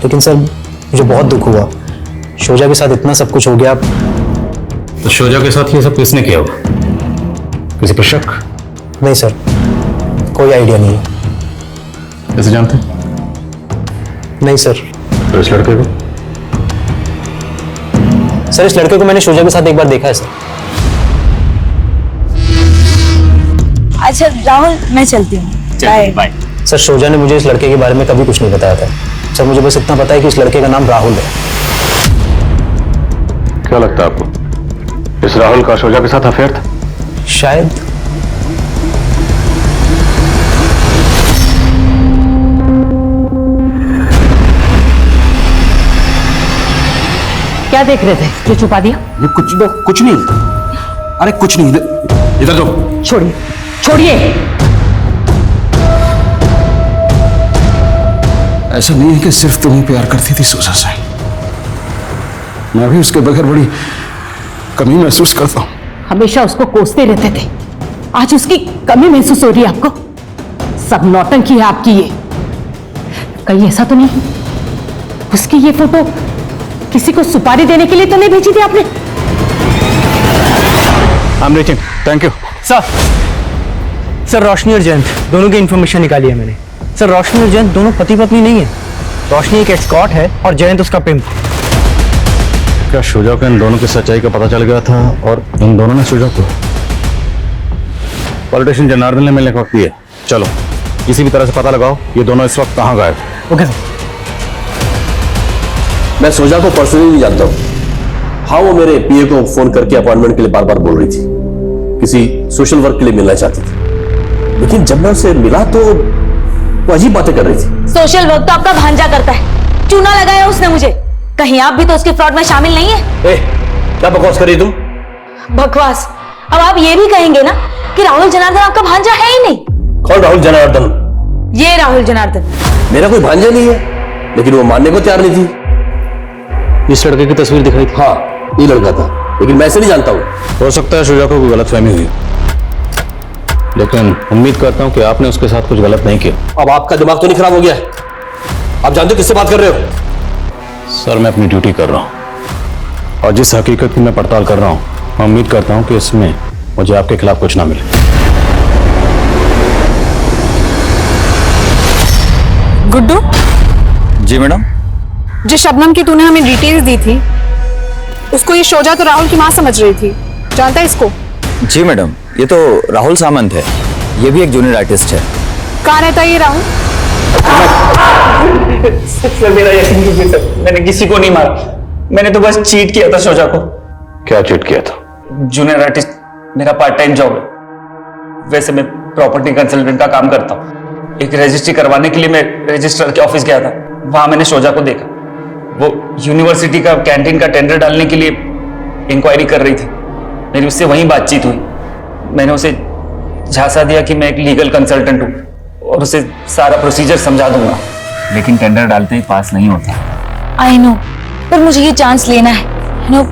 लेकिन सर मुझे बहुत दुख हुआ, शुजा के साथ इतना सब कुछ हो गया। तो शुजा के साथ ये सब किसने किया होगा? किसी पर शक? नहीं सर, कोई आइडिया नहीं है। कैसे जानते हैं? नहीं सर। तो इस लड़के को? सर इस लड़के को मैंने शुजा के साथ एक बार देखा है सर। अच्छा राहुल, मैं चलती हूँ। बाय। सर शुजा ने मुझे इस लड़के के बारे में कभी कुछ नहीं बताया था सर। मुझे बस इतना पता है कि इस लड़के का नाम राहुल है। क्या लगता है आपको, इस राहुल का शुजा के साथ अफेयर था? शायद। क्या देख रहे थे जो छुपा दिया? ये कुछ नहीं। अरे कुछ नहीं, इधर जाओ। छोड़िए छोड़िए। ऐसा नहीं है कि सिर्फ तुम ही प्यार करती थी सुजा से, मैं भी उसके बगैर बड़ी कमी महसूस करता हूँ। हमेशा उसको कोसते रहते थे, आज उसकी कमी महसूस हो रही है आपको? सब नौटंकी है आपकी ये। कहीं ऐसा तो नहीं उसकी ये फोटो किसी को सुपारी देने के लिए तो नहीं भेजी थी आपने? I'm reaching. Thank you. Sir Roshni और जयंत दोनों की इंफॉर्मेशन निकाली है मैंने। सर रोशनी और जयंत दोनों पति पत्नी नहीं है। रोशनी एक एस्कॉर्ट है और जयंत उसका पिंप। क्या शुजा को इन दोनों की सच्चाई का पता चल गया था और इन दोनों ने शुजा को? पॉलिटिशियन जनार्दन ने मिलने का वक्त दिया। चलो किसी भी तरह से पता लगाओ ये दोनों इस वक्त कहाँ गायब। Okay sir. मैं शुजा को पर्सनली नहीं जानता हूँ। हाँ वो मेरे पीए को फोन करके अपॉइंटमेंट के लिए बार बार बोल रही थी, किसी सोशल वर्क के लिए मिलना चाहती थी, लेकिन जब मैं उसे मिला तो वो अजीब बातें कर रही थी। सोशल वर्क तो आपका भांजा करता है, चूना लगाया उसने मुझे। कहीं आप भी तो उसके फ्रॉड में शामिल नहीं है? क्या बकवास कर रही तुम? बकवास? अब आप ये भी कहेंगे ना कि राहुल जनार्दन आपका भांजा है ही नहीं? कौन राहुल जनार्दन? ये राहुल जनार्दन। मेरा कोई भांजा नहीं है, लेकिन वो मानने को तैयार नहीं थी। इस लड़के की तस्वीर दिखाई थी? हाँ ये लड़का था, लेकिन मैं इसे नहीं जानता हूँ। हो सकता है शुजा को कोई गलतफहमी हुई, लेकिन उम्मीद करता हूं कि आपने उसके साथ कुछ गलत नहीं किया। अब आपका दिमाग तो नहीं खराब हो गया? आप जानते हो किससे बात कर रहे हो? सर मैं अपनी ड्यूटी कर रहा हूं और जिस हकीकत की मैं पड़ताल कर रहा हूं, मैं उम्मीद करता हूं कि इसमें मुझे आपके खिलाफ कुछ ना मिले। गुड्डू? जी मैडम। जिस शबनम की तूने हमें डिटेल्स दी थी, उसको ये शुजा तो राहुल की मां समझ रही थी। जानता है इसको? जी मैडम, ये तो राहुल सामंत है, ये भी एक जूनियर आर्टिस्ट है। कहाँ रहता है ये राहुल? सर मेरा यकीन कीजिए सर, मैंने किसी को नहीं मारा, मैंने तो बस चीट किया था शुजा को। क्या चीट किया था? जूनियर आर्टिस्ट मेरा पार्ट टाइम जॉब है, वैसे मैं प्रॉपर्टी कंसल्टेंट का काम करता हूँ। एक रजिस्ट्री करवाने के लिए मैं रजिस्ट्रार के ऑफिस गया था। वहां मैंने शोजा को देखा। वो यूनिवर्सिटी का कैंटीन का टेंडर डालने के लिए इंक्वायरी कर रही थी। मेरी उससे वहीं बातचीत हुई। मैंने उसे झांसा दिया कि मैं एक लीगल कंसल्टेंट हूँ और उसे सारा प्रोसीजर समझा दूंगा, लेकिन टेंडर डालते ही पास नहीं होता। आई नो, पर मुझे ये चांस लेना है। यू नो,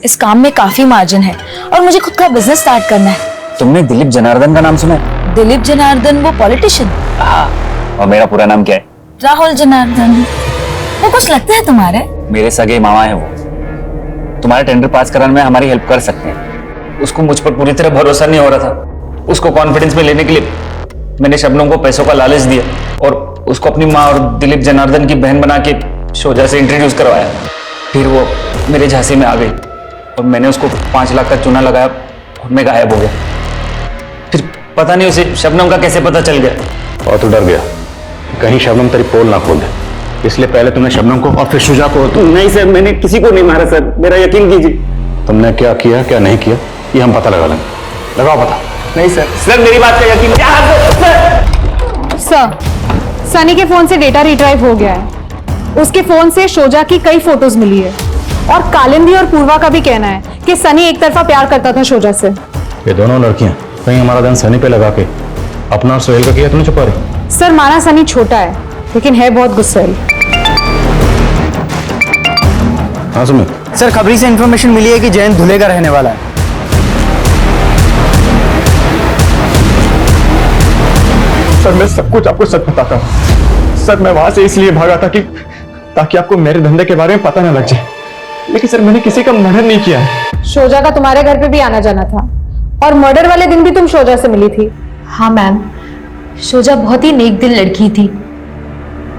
इस काम में काफी मार्जिन है और मुझे खुद का बिजनेस स्टार्ट करना है। तुमने दिलीप जनार्दन का नाम सुना है? दिलीप जनार्दन, वो पॉलिटिशियन? और मेरा पूरा नाम क्या है? राहुल जनार्दन। वो कुछ लगता है तुम्हारे? मेरे सगे मामा है वो। तुम्हारे टेंडर पास कराने में हमारी हेल्प कर सकते हैं। उसको मुझ पर पूरी तरह भरोसा नहीं हो रहा था। उसको कॉन्फिडेंस में लेने के लिए मैंने शबनम को पैसों का लालच दिया और उसको अपनी माँ और दिलीप जनार्दन की बहन बना के शोजा से इंट्रोड्यूस करवाया। फिर वो मेरे झांसे में आ गई और मैंने उसको 5 लाख का चूना लगाया और मैं गायब हो गया। फिर पता नहीं उसे शबनम का कैसे पता चल गया। और तू डर गया कहीं शबनम तेरी पोल ना खोल दे, इसलिए पहले तुमने शबनम को और फिर शुजा को। नहीं सर, मैंने किसी को नहीं मारा सर, मेरा यकीन कीजिए। तुमने क्या किया क्या नहीं किया ये हम पता लगा लेंगे। लगाओ पता। नहीं सर, सर मेरी बात का यकीन। सर, सनी के फोन से डेटा रिट्राइव हो गया है। उसके फोन से शोजा की कई फोटोज मिली है और कालिंदी और पूर्वा का भी कहना है कि सनी एक तरफा प्यार करता था शोजा से। ये दोनों लड़कियां कहीं हमारा ध्यान सनी पे लगा के अपना और सोहेल का किया तुमने छुपा रही। सर, माना सनी छोटा है लेकिन है बहुत गुस्सैल। हाँ सुमित। सर, खबरी से इंफॉर्मेशन मिली है कि जयंत धुले का रहने वाला है। सर मैं सब कुछ आपको सच बताता हूँ। सर मैं वहां से इसलिए भागा था कि ताकि आपको मेरे धंधे के बारे में पता ना लग जाए, लेकिन सर मैंने किसी का मर्डर नहीं किया है। शोजा का तुम्हारे घर पे भी आना जाना था और मर्डर वाले दिन भी तुम शोजा से मिली थी। हाँ मैम, शोजा बहुत ही नेक दिल लड़की थी।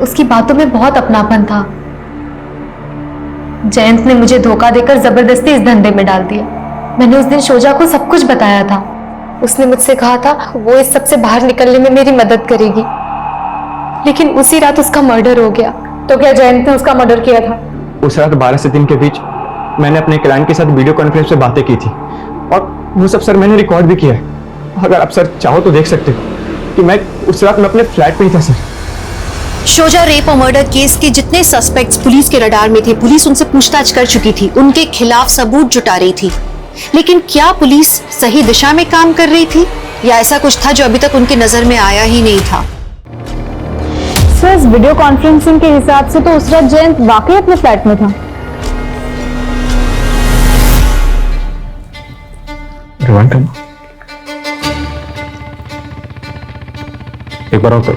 उसकी बातों में बहुत अपनापन था। जयंत ने मुझे धोखा देकर जबरदस्ती इस धंधे में डाल दिया। मैंने उस दिन शोजा को सब कुछ बताया था। उसने मुझसे कहा था वो इस सब से बाहर निकलने में मेरी मदद करेगी, लेकिन उसी रात उसका मर्डर हो गया। तो क्या जयंत ने उसका मर्डर किया था? उस रात 12 से 3 के बीच मैंने अपने क्लाइंट के साथ वीडियो कॉन्फ्रेंस पे बातें की थी और वो सब सर मैंने रिकॉर्ड भी किया है। अगर आप सर चाहो तो देख सकते हो कि मैं उस रात में अपने फ्लैट पे ही था सर। शोजा रेप और मर्डर केस के जितने सस्पेक्ट्स पुलिस के रडार में थे, पुलिस उनसे पूछताछ कर चुकी थी, उनके खिलाफ सबूत जुटा रही थी। लेकिन क्या पुलिस सही दिशा में काम कर रही थी या ऐसा कुछ था जो अभी तक उनकी नजर में आया ही नहीं था? सर, इस वीडियो कॉन्फ्रेंसिंग के हिसाब से तो उस रात जयंत वाकई अपने फ्लैट में था। एक बार और करो।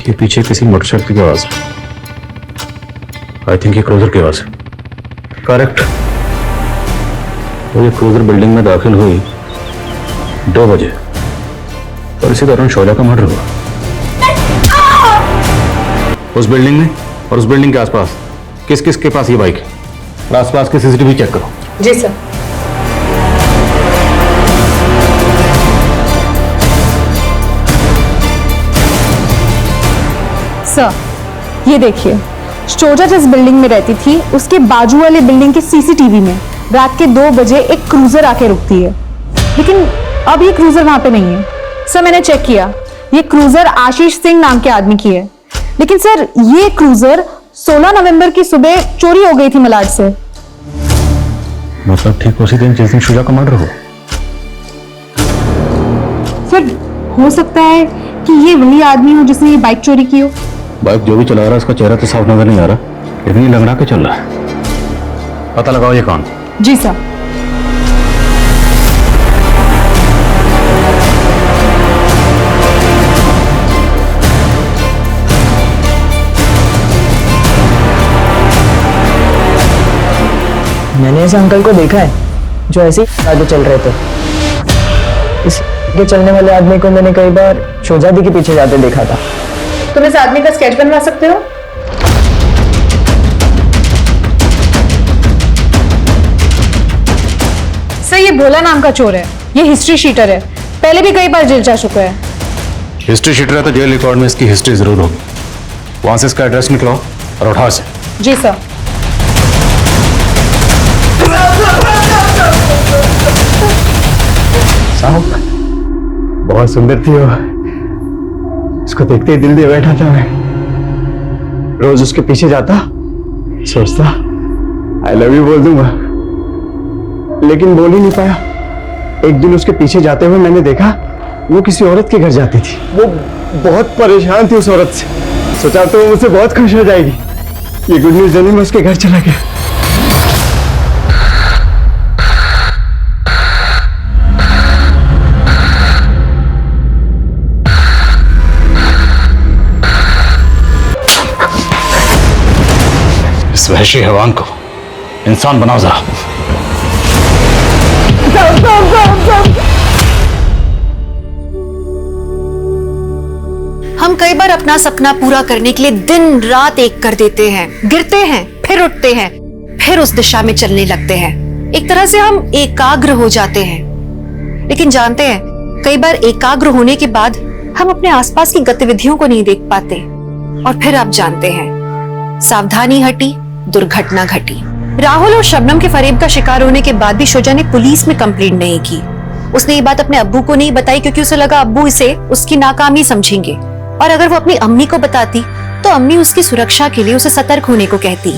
ये पीछे किसी मोटरसाइकिल की आवाज है। आई थिंक ये क्रूजर की आवाज है। करेक्ट। वो ये क्रूजर बिल्डिंग में दाखिल हुई 2 बजे और इसी दौरान शोजा का मर्डर हुआ। उस बिल्डिंग में और उस बिल्डिंग के आसपास किस किस के पास ये बाइक है? आसपास के सीसीटीवी चेक करो। जी सर। सर, ये देखिए, शोजा जिस बिल्डिंग में रहती थी उसके बाजू वाले बिल्डिंग के सीसीटीवी में रात के 2 बजे एक क्रूजर आके रुकती है, लेकिन अब ये क्रूजर वहां पे नहीं है। सर, मैंने चेक किया, ये क्रूजर आशीष सिंह नाम के आदमी की है, लेकिन सर ये क्रूजर 16 नवंबर की सुबह चोरी हो गई थी मलाड से। मतलब ठीक उसी दिन जिस दिन शोजा का मर्डर हुआ। सर, हो सकता है कि ये वही आदमी हो जिसने ये बाइक चोरी की हो। बाइक जो भी चला रहा है उसका चेहरा तो साफ नजर नहीं आ रहा, लेकिन ये लंगड़ा के चल रहा है। पता लगाओ ये कौन। जी सर। मैंने इस अंकल को देखा है जो ऐसे ही आगे चल रहे थे। इसके चलने वाले आदमी को मैंने कई बार शोजादी के पीछे जाते देखा था। तुम इस आदमी का स्केच बनवा सकते हो? सर, ये भोला नाम का चोर है, ये हिस्ट्री शीटर है, पहले भी कई बार जेल जा चुका है। हिस्ट्री शीटर है तो जेल रिकॉर्ड में इसकी हिस्ट्री जरूर होगी। वहां से इसका एड्रेस निकलो और उठाओ इसे। जी सर। बताओ, बहुत सुंदर थी वो। उसको देखते ही दिल दे बैठा था मैं। रोज उसके पीछे जाता, सोचता आई लव यू बोल दूंगा, लेकिन बोल ही नहीं पाया। एक दिन उसके पीछे जाते हुए मैंने देखा वो किसी औरत के घर जाती थी। वो बहुत परेशान थी उस औरत से। सोचा तो वो मुझसे बहुत खुश हो जाएगी। ये गुड न्यूज देने में उसके घर चला गया। इस वहशी हैवान को इंसान बनाओ जरा। हम कई बार अपना सपना पूरा करने के लिए दिन रात एक कर देते हैं, गिरते हैं, फिर उठते हैं, फिर उस दिशा में चलने लगते हैं। एक तरह से हम एकाग्र हो जाते हैं। लेकिन जानते हैं, कई बार एकाग्र होने के बाद हम अपने आसपास की गतिविधियों को नहीं देख पाते और फिर आप जानते हैं, सावधानी हटी, दुर्घटना घटी। राहुल और शबनम के फरेब का शिकार होने के बाद भी शोजा ने पुलिस में कंप्लेंट नहीं की। उसने ये बात अपने अब्बू को नहीं बताई क्योंकि उसे लगा अब्बू इसे उसकी नाकामी समझेंगे, और अगर वो अपनी अम्मी को बताती तो अम्मी उसकी सुरक्षा के लिए उसे सतर्क होने को कहती।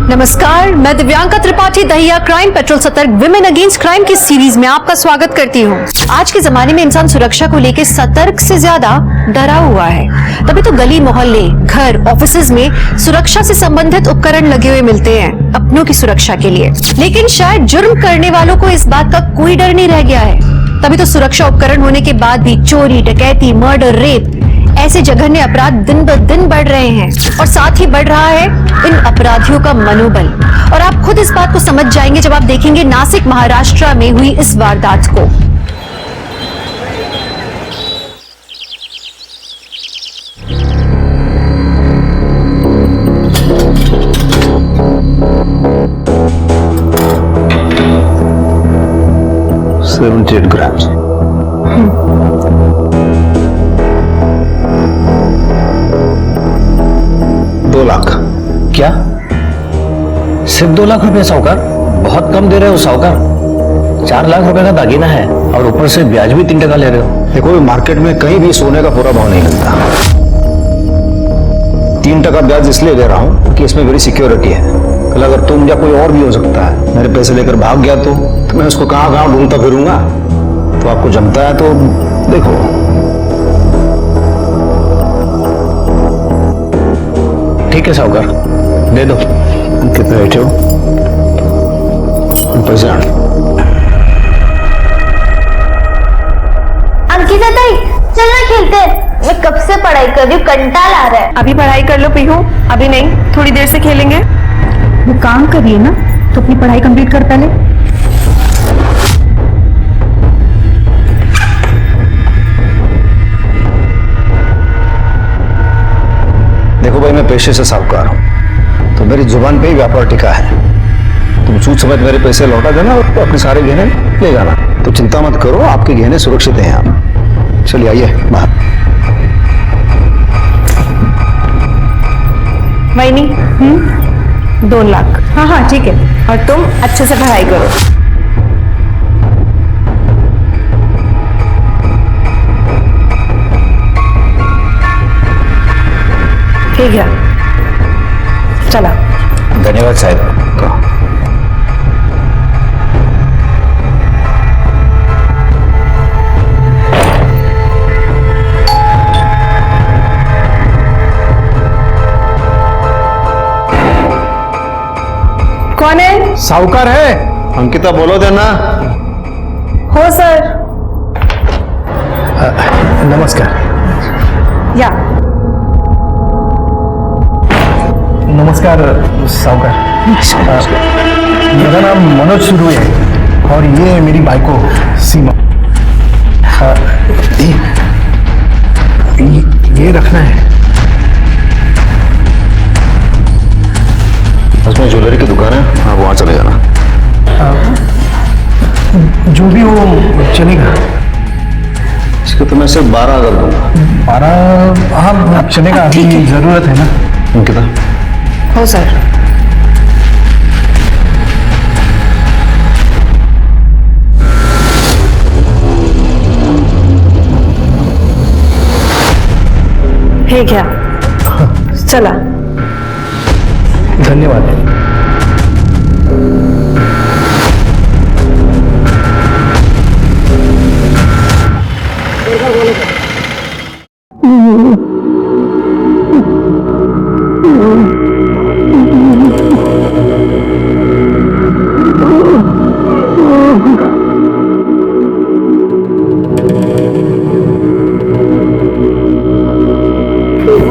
नमस्कार, मैं दिव्यांका त्रिपाठी दहिया क्राइम पेट्रोल सतर्क विमेन अगेंस्ट क्राइम की सीरीज में आपका स्वागत करती हूँ। आज के जमाने में इंसान सुरक्षा को लेकर सतर्क से ज्यादा डरा हुआ है। तभी तो गली मोहल्ले, घर, ऑफिसेज में सुरक्षा से संबंधित उपकरण लगे हुए मिलते हैं अपनों की सुरक्षा के लिए। लेकिन शायद जुर्म करने वालों को इस बात का कोई डर नहीं रह गया है। तभी तो सुरक्षा उपकरण होने के बाद भी चोरी, डकैती, मर्डर, रेप ऐसे जघन्य अपराध दिन ब दिन बढ़ रहे हैं, और साथ ही बढ़ रहा है इन अपराधियों का मनोबल। और आप खुद इस बात को समझ जाएंगे जब आप देखेंगे नासिक, महाराष्ट्र में हुई इस वारदात को। ग्राम 2 लाख। क्या? सिर्फ 2 लाख रुपए साहूकार? बहुत कम दे रहे हो साहूकार। 4 लाख रुपए का दागीना है और ऊपर से ब्याज भी 3% ले रहे हो। देखो, मार्केट में कहीं भी सोने का पूरा भाव नहीं मिलता। 3% ब्याज इसलिए दे रहा हूँ कि इसमें बड़ी सिक्योरिटी है। कल अगर तुम या कोई और भी हो सकता है मेरे पैसे लेकर भाग गया तो मैं उसको कहाँ कहाँ ढूंढता फिरूंगा। तो आपको जमता है तो देखो। ठीक है साहूकार, दे दो। कितने बैठे हो? पैसे आने। अंकिता ताई, चलना खेलते हैं। मैं कब से पढ़ाई कर रही हूँ, कंटाला आ रहा है। अभी पढ़ाई कर लो पीहू, अभी नहीं, थोड़ी देर से खेलेंगे। वो काम करिए ना, तो अपनी पढ़ाई कंप्लीट कर पहले। देखो भाई, मैं पेशे से साहूकार हूँ, तो मेरी जुबान पे ही व्यापार टिका है। तुम सूझ समझ मेरे पैसे लौटा देना और अपने सारे गहने ले जाना। तो चिंता मत करो, आपके गहने सुरक्षित हैं यहाँ। चलिए आइए बाहर। वहीनी 2 लाख। हाँ हाँ ठीक है, और तुम अच्छे से पढ़ाई करो। ठीक है, चला। धन्यवाद साहब। कौन है? साहूकार है। अंकिता बोलो देना। हो सर। नमस्कार। या नमस्कार साहूकार। मेरा नाम मनोज सुरू है और ये मेरी बाइको सीमा। ये रखना है। उसमें ज्वेलरी की दुकान है, आप वहां चले जाना। जो भी हो चलेगा। इसको तो मैं सिर्फ 12 कर दूंगा। 12? हाँ चलेगा, अभी जरूरत है ना। अंकिता। हो सर। ठीक है चला। धन्यवाद।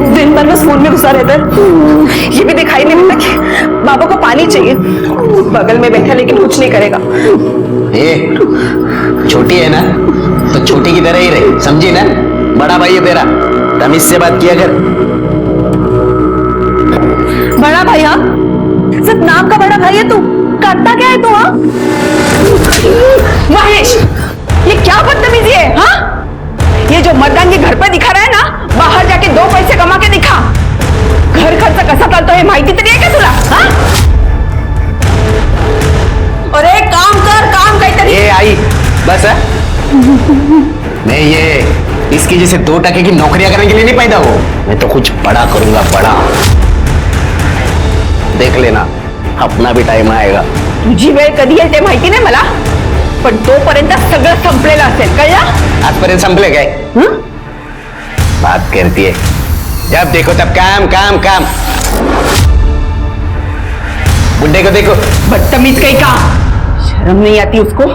दिन भर बस फोन में घुसा रहता है, ये भी दिखाई नहीं देता कि बाबा को पानी चाहिए। बगल में बैठा लेकिन कुछ नहीं करेगा। छोटी है ना तो छोटी की तरह ही रहे, समझी ना? बड़ा भाई है तेरा, तमीज से बात किया कर। बड़ा भाई? हाँ, सिर्फ नाम का बड़ा भाई है तू, करता क्या है तू? हाँ महेश, ये क्या बदतमीजी है? हाँ, ये जो मर्दांगी घर पे दिखा रहा है ना, बाहर जाके 2 पैसे कमा के दिखा। घर खर्च कसा चालतो हे माहिती तरी आहे का तुला? हाँ? अरे काम कर, काम काहीतरी। ये आई बस है? मैं ये इसकी जैसे 2 टके की नौकरियां करने के लिए नहीं पैदा हुआ। मैं तो कुछ बड़ा करूंगा, बड़ा। देख लेना, अपना भी टाइम आएगा। तुझी वेळ कधी येते माहिती नाही मला, पण तोपर्यंत सगळं संपलेलं असेल, कळलं? आजपर्यंत संपले काय? बात करती है, जब देखो तब काम काम काम। बुड्ढे को देखो, बदतमीज कहीं का, शर्म नहीं आती उसको?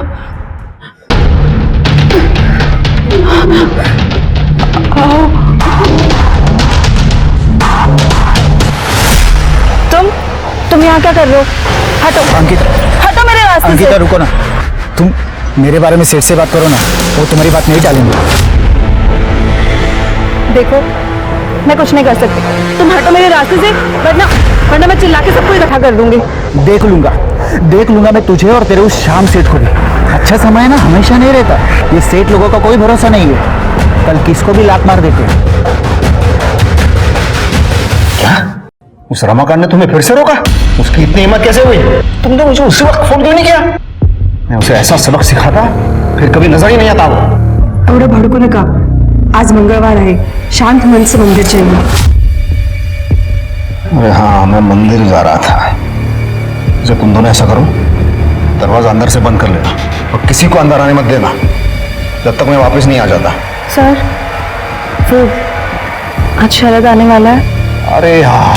तुम यहाँ क्या कर रहे हो? हटो अंकिता, हटो मेरे रास्ते से। अंकिता रुको ना, तुम मेरे बारे में सेठ से बात करो ना, वो तुम्हारी बात नहीं टालेंगे। देखो मैं कुछ नहीं कर सकती, तुम हटो मेरे रास्ते से, वरना मैं चिल्ला के सबको इकट्ठा कर दूंगी। देख लूंगा मैं तुझे और तेरे उस शाम सेठ को भी। अच्छा समय ना हमेशा नहीं रहता, ये सेठ लोगों का कोई भरोसा नहीं है, कल किसको भी लात मार देते हैं। क्या उस रमाकांत ने तुम्हें फिर से रोका? उसकी इतनी हिम्मत कैसे हुई? तुमने मुझे उसी वक्त फोन क्यों नहीं किया? मैं उसे ऐसा सबक सिखाता फिर कभी नजर ही नहीं आता वो। एवढं भडकू नका, आज मंगळवार आहे, शांत मन से मंदिर जाइए। अरे हाँ, मैं मंदिर जा रहा था। जब तुम दोनों ऐसा करो, दरवाजा अंदर से बंद कर लेना और किसी को अंदर आने मत देना जब तक मैं वापस नहीं आ जाता। सर वो आज शरद आने वाला है। अरे हाँ,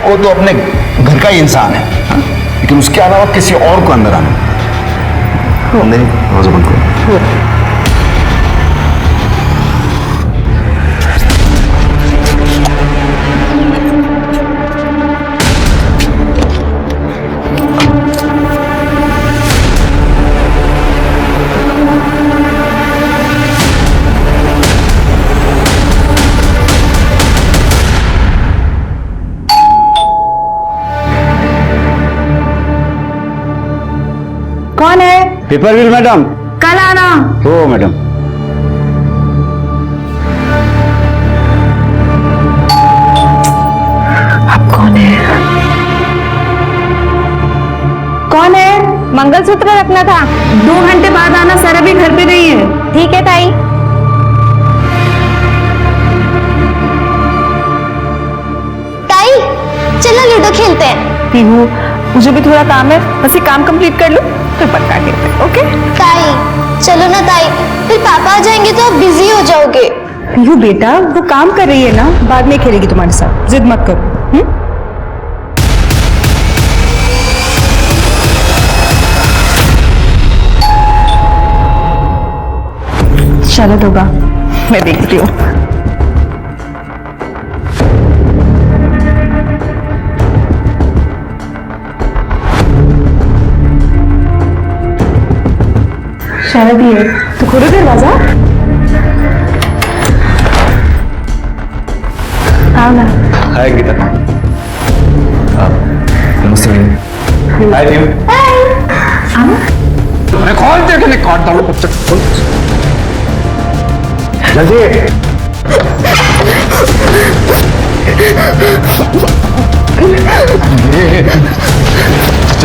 वो तो अपने घर का ही इंसान है, हाँ? लेकिन उसके अलावा किसी और को अंदर आना नहीं। दरवाजा बंद करो। कौन है? Paper bill madam. कल आना। हो मैडम। आप कौन है? कौन है? मंगलसूत्र रखना था। 2 घंटे बाद आना, सर अभी घर पे नहीं है। ठीक है ताई। ताई चलो लूडो खेलते हैं। पीहू मुझे भी थोड़ा काम है, बस ये काम कंप्लीट कर लूं फिर पक्का खेलते हैं। ओके ताई चलो ना ताई, फिर पापा आ जाएंगे तो आप बिजी हो जाओगे। पीहू बेटा वो काम कर रही है ना, बाद में खेलेगी तुम्हारे साथ, जिद मत करो। शरद होगा, मैं देखती हूँ। शरद ही है, तो खोलो दरवाजा। आओ ना। हाय गीता। नमस्ते। हाय टीम। मैं कौन थे कि काट डालो कब तक? जल्दी।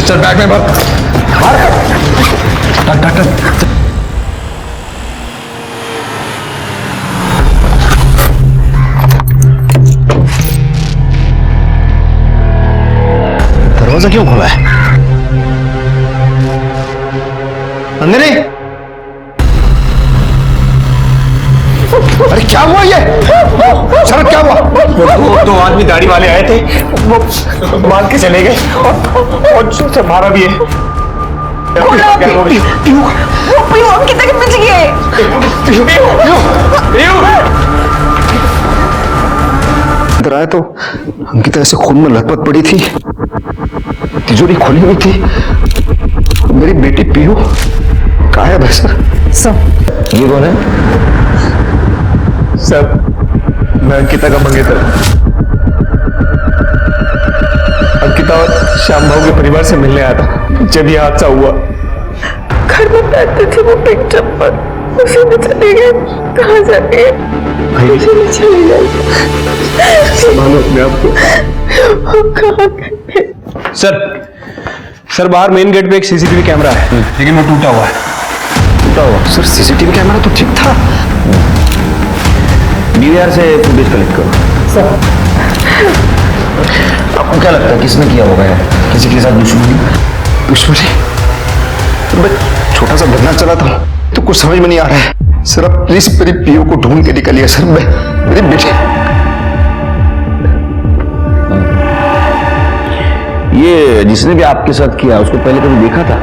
चल बैग में भर। नंदिनी, अरे क्या हुआ ये? शरद क्या हुआ? वो दो आदमी दाढ़ी वाले आए थे, वो मार के चले गए और से मारा भी है। अंकिता के पीछे गए। अंदर आया तो अंकिता ऐसे खून में लथपथ पड़ी थी, तिजोरी खोली हुई थी। मेरी बेटी पीहू गायब है सर। ये कौन है? सर, मैं अंकिता का मंगेतर। अंकिता और श्याम भाव के परिवार से मिलने आया था जब ये हादसा हुआ। घर में बैठते थे वो पिक चप्पल, उसी में चले गए। कहाँ जाके उसी में चले गए। संभालो अपने आप को। सर बाहर मेन गेट पे एक सीसीटीवी कैमरा है, लेकिन वो टूटा हुआ है। टूटा हुआ? सर सीसीटीवी कैमरा तो ठीक था। डीवीआर से फुटेज कलेक्ट करो। सर आपको क्या लगता है किसने किया होगा यार? किसी के साथ दुश्मनी? दुश्मनी? मैं छोटा सा धरना चला था तो कुछ समझ में नहीं आ रहा है। सर आप प्लीज मेरी पीओ को ढूंढ के निकलिए सर। मैं मेरी बेटी। ये जिसने भी आपके साथ किया उसको पहले कभी देखा था?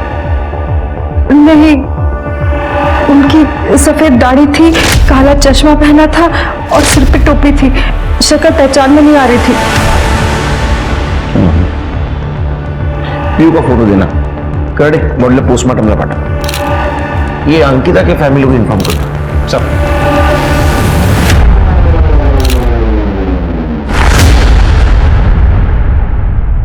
नहीं, उनकी सफेद दाढ़ी थी, काला चश्मा पहना था और सिर पे टोपी थी। शक्ल पहचान में नहीं आ रही थी। पीयू का फोटो देना, कर मॉडल पोस्टमार्टम ला पाठा। ये अंकिता के फैमिली को इन्फॉर्म करो सब।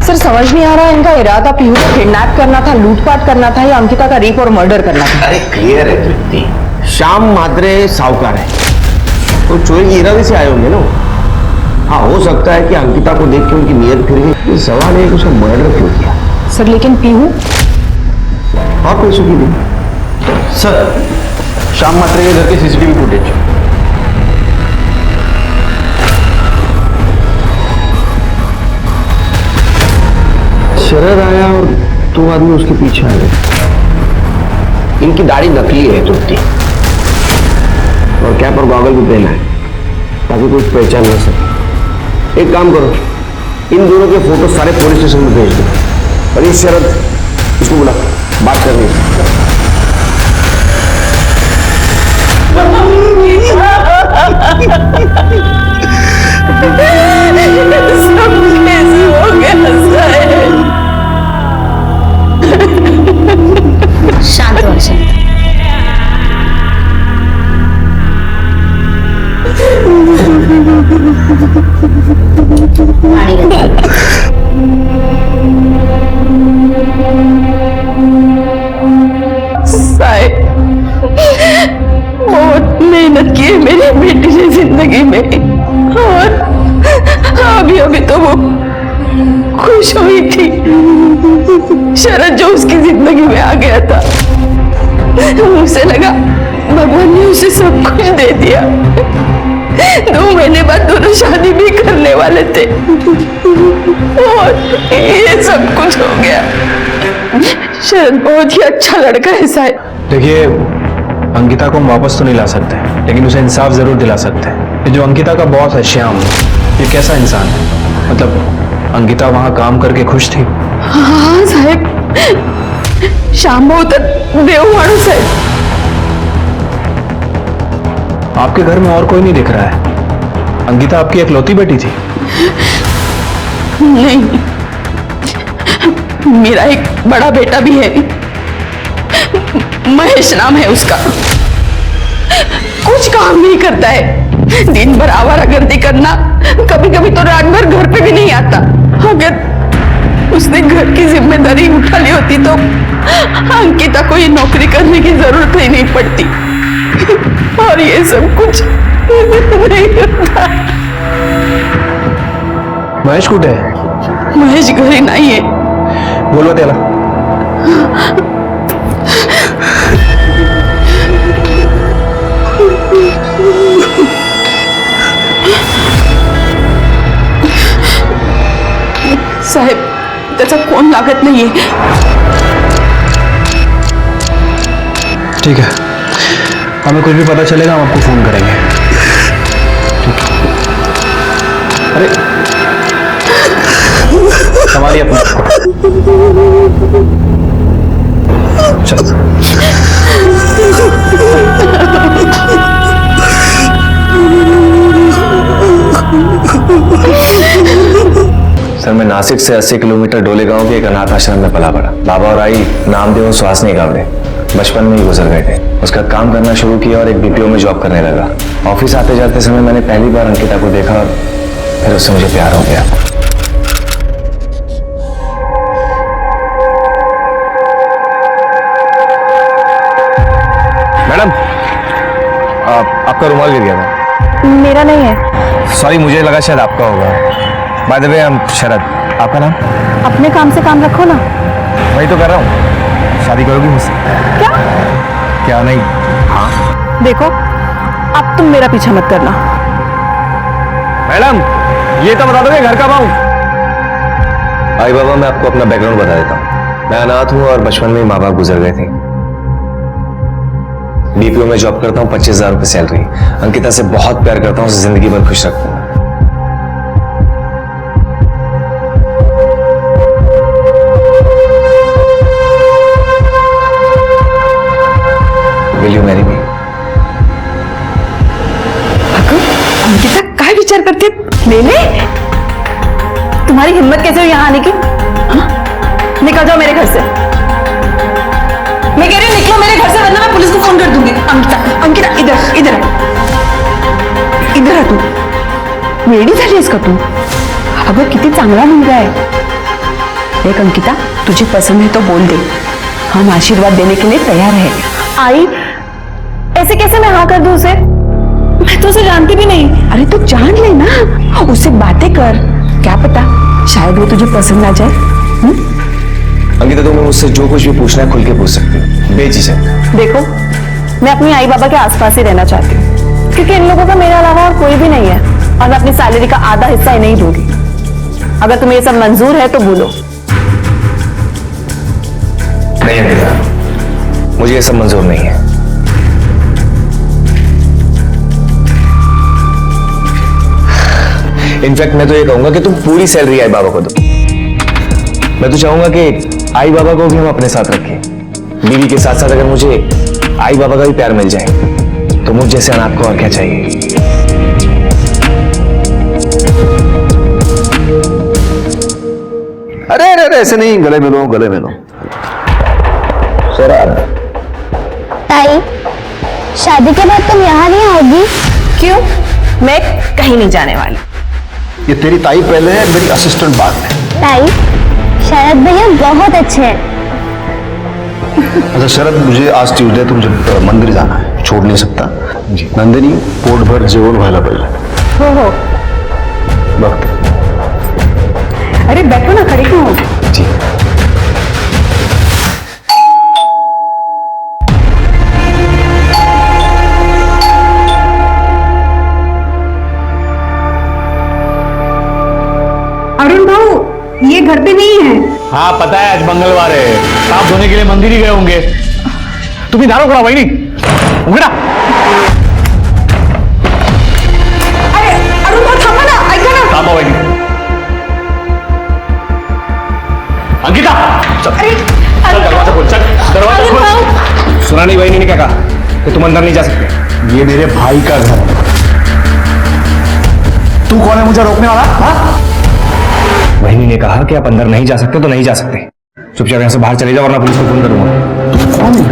सर समझ नहीं आ रहा है इनका इरादा पीहू को किडनैप करना था, लूटपाट करना था या अंकिता का रेप और मर्डर करना था। अरे क्लियर है तृप्ति, श्याम म्हात्रे साहूकार है तो चोरी के इरादे से आए होंगे ना। हाँ हो सकता है कि अंकिता को देख के उनकी नीयत फिर गई। ये सवाल है कि उसने मर्डर क्यों किया? सर लेकिन पीहू और पैसों की नहीं। सर श्याम म्हात्रे के घर के सीसीटीवी फुटेज। शरद आया और दो आदमी उसके पीछे आ गए। इनकी दाढ़ी नकली है तृप्ति, और कैप और गॉगल भी पहना है ताकि कोई पहचान न सके। एक काम करो, इन दोनों के फोटो सारे पुलिस स्टेशन में भेज दो और ये शरद इसको बुला, बात करनी है। सब कैसे हो गया? शांत हो शांत। साहिब बहुत मेहनत की है मेरी बेटी ने जिंदगी में, और अभी तो वो खुश हुई थी। शरद जो उसकी जिंदगी में आ गया था, उसे लगा भगवान ने उसे सब कुछ दे दिया। 2 महीने बाद दोनों शादी भी करने वाले थे और ये सब कुछ हो गया। शरद बहुत ही अच्छा लड़का है साहिब। देखिए, अंकिता को हम वापस तो नहीं ला सकते, लेकिन उसे इंसाफ जरूर दिला सकते हैं। ये जो अंकिता का बॉस है श्याम, ये कैसा इंसान है? मतलब अंकिता वहां काम करके खुश थी? हाँ साहेब, श्याम बहुत देव माणूस है। आपके घर में और कोई नहीं दिख रहा है। अंकिता आपकी इकलौती बेटी थी? नहीं, मेरा एक बड़ा बेटा भी है, महेश नाम है उसका। कुछ काम नहीं करता है, दिन भर आवारागर्दी करना, कभी कभी तो रात भर घर पे भी नहीं आता। अगर उसने घर की जिम्मेदारी उठा ली होती तो अंकिता को ये नौकरी करने की जरूरत ही नहीं पड़ती, और ये सब कुछ नहीं करता। महेश कुठे है? महेश घरी नहीं है। बोलवा त्याला। साहेब त्याचा फोन लागत नाहीये। ठीक है, हमें कुछ भी पता चलेगा हम आपको फोन करेंगे। ठीक है। अरे संभालिए अपना। चलो। सर मैं नासिक से 80 किलोमीटर डोले गांव के एक अनाथ आश्रम में पला पड़ा। बाबा और आई नामदेव सुहासनी गावड़े बचपन में ही गुजर गए थे। उसका काम करना शुरू किया और एक बीपीओ में जॉब करने लगा। ऑफिस आते जाते समय मैंने पहली बार अंकिता को देखा और फिर उससे मुझे प्यार हो गया। मैडम आपका रुमाल गिर गया था। मेरा नहीं है। सॉरी, मुझे लगा शायद आपका होगा। बाय द वे हम शरद। आपका नाम? अपने काम से काम रखो ना। वही तो कर रहा हूँ। शादी करोगी मुझसे? क्या? क्या नहीं? हाँ। देखो अब तुम मेरा पीछा मत करना। मैडम ये तो बता दोगे घर कब आऊं? आई बाबा, मैं आपको अपना बैकग्राउंड बता देता हूँ। मैं अनाथ हूँ और बचपन में माँ बाप गुजर गए थे। बीपीओ में जॉब करता हूँ, 25,000 रुपये सैलरी। अंकिता से बहुत प्यार करता हूँ, उसे जिंदगी भर खुश रखता हूँ। Will you marry me? Ankita क्या विचार करते? मैंने? तुम्हारी हिम्मत कैसे हुई यहाँ आने की? हाँ? निकल जाओ मेरे घर से। मैं कह रही हूँ निकलो मेरे घर से, वरना मैं पुलिस को फोन कर दूंगी। अंकिता, अंकिता इधर इधर इधर आ तू। वेडी झालीस का तू? अगं किती चांगला मुलगा आहे। देख अंकिता, तुझे पसंद है तो बोल दे, हम आशीर्वाद देने के लिए तैयार है। आई ऐसे कैसे मैं हाँ कर दूं उसे? मैं तो उसे जानती भी नहीं। अरे तू जान ले ना, उससे बातें कर, क्या पता शायद वो तुझे पसंद आ जाए। अंकिता तुम्हें मुझसे जो कुछ भी पूछना है खुल के पूछ सकती हो, बेझिझक। देखो मैं अपनी आई बाबा के आसपास ही रहना चाहती हूँ, क्योंकि इन लोगों का मेरे अलावा और कोई भी नहीं है, और मैं अपनी सैलरी का आधा हिस्सा ही नहीं दूंगी। अगर तुम्हें ये सब मंजूर है तो बोलो। नहीं अंकिता, मुझे ये सब मंजूर नहीं है। इनफैक्ट मैं तो ये कहूंगा कि तुम पूरी सैलरी आई बाबा को दो। मैं तो चाहूंगा कि आई बाबा को भी हम अपने साथ रखें। बीवी के साथ साथ अगर मुझे आई बाबा का भी प्यार मिल जाए तो मुझ जैसे अनाथ को और क्या चाहिए। अरे अरे अरे ऐसे नहीं, गले मिलो गले मिलो। ताई, शादी के बाद तुम यहाँ नहीं आओगी? क्यों? मैं कहीं नहीं जाने वाली। ये तेरी ताई पहले है, मेरी असिस्टेंट बाद में। ताई, शरद भैया बहुत अच्छे हैं। अच्छा शरद, मुझे आज ट्यूजडे तो मुझे मंदिर जाना है, छोड़ नहीं सकता। नंदिनी पोटभर जेवण व्हायला पाहिजे। हो वक्त। अरे बैठो ना, खड़ी क्यों हो? जी। अरुण भाऊ, ये घर पे नहीं है। हाँ पता है, आज मंगलवार है, साफ धोने के लिए मंदिर ही गए होंगे। तुम्हें दारू खड़ा वही नहीं उगड़ा। अरे अरुण भाऊ थांबा ना, ऐका ना। थांबा वही नहीं। अंकिता चल, चल दरवाजा खोल, चल दरवाजा खोल। सुना नहीं वही नहीं क्या कहा कि तुम अंदर नहीं जा सकते? ये मेरे भाई का घर है। तू कौन है मुझे रोकने वाला? हाँ? वही ने कहा कि आप अंदर नहीं जा सकते तो नहीं जा सकते। चुपचाप यहाँ से बाहर चले जाओ वरना पुलिस को फोन करूंगा। कौन है?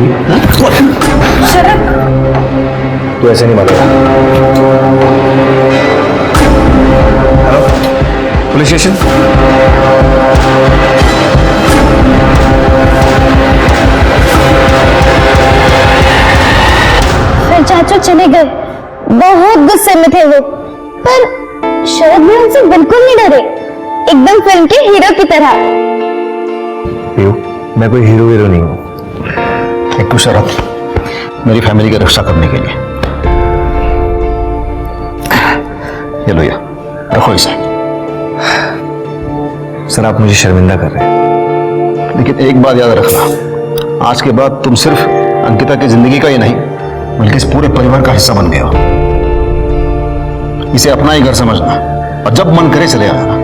शरद, तू ऐसे नहीं मारेगा। Hello police station. फिर चाचू चले गए, बहुत गुस्से में थे वो, पर शरद भी उनसे बिल्कुल नहीं डरे, एकदम फिल्म के हीरो की तरह। मैं कोई हीरो नहीं हूँ। एक शरद, मेरी फैमिली की रक्षा करने के लिए ये लो, या रखो इसे। सर आप मुझे शर्मिंदा कर रहे हैं। लेकिन एक बात याद रखना, आज के बाद तुम सिर्फ अंकिता की जिंदगी का ही नहीं बल्कि इस पूरे परिवार का हिस्सा बन गया हो। इसे अपना ही घर समझना और जब मन करे चले आना,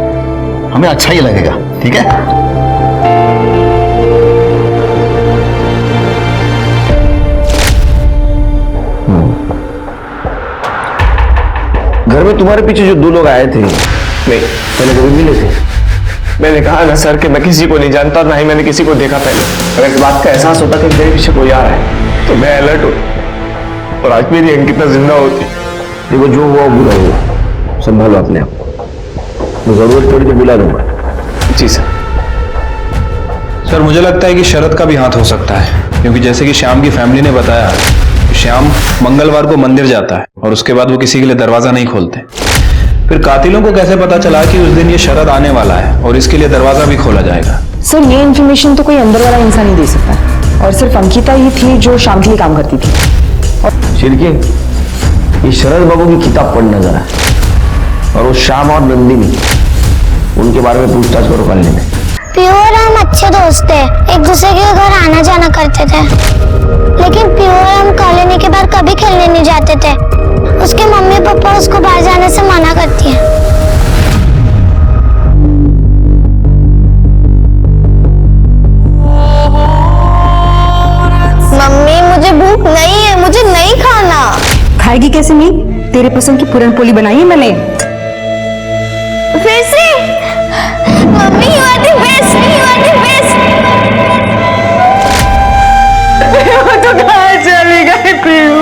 हमें अच्छा ही लगेगा, ठीक है? घर में तुम्हारे पीछे जो 2 लोग आए थे, नहीं पहले कभी मिले थे? मैंने कहा ना सर कि मैं किसी को नहीं जानता, ना ही मैंने किसी को देखा पहले। अगर इस बात का एहसास होता कि मेरे पीछे कोई आ रहा है तो मैं अलर्ट होता और आज मेरी अंकिता जिंदा होती। देखो जो हुआ बुरा हुआ, संभालो अपने आप को, जरूरत पड़ी तो बुला दूंगा। जी सर। सर मुझे लगता है कि शरद का भी हाथ हो सकता है, क्योंकि जैसे कि श्याम की फैमिली ने बताया, श्याम मंगलवार को मंदिर जाता है और उसके बाद वो किसी के लिए दरवाजा नहीं खोलते। फिर कातिलों को कैसे पता चला कि उस दिन ये शरद आने वाला है और इसके लिए दरवाजा भी खोला जाएगा? सर ये इन्फॉर्मेशन तो कोई अंदर वाला इंसान ही दे सकता है, और सिर्फ अंकिता ही थी जो श्याम के लिए काम करती थी। शिरके, ये शरद बाबू की किताब पढ़ना जरा, और वो श्याम और नंदिनी, उनके बारे में पूछताछ करो कॉलेज में। पियो और हम अच्छे दोस्त थे, एक दूसरे के घर आना जाना करते थे, लेकिन पियो और हम कॉलोनी के बाहर कभी खेलने नहीं जाते थे। उसके मम्मी पापा उसको बाहर जाने से मना करती हैं। मम्मी मुझे भूख नहीं है, मुझे नहीं खाना। खाएगी कैसे नहीं? तेरे पसंद की पूरन पोली बनाई है मैंने। फिर से mummy you are the best, you are the best. तो कहाँ चली गई पीयू?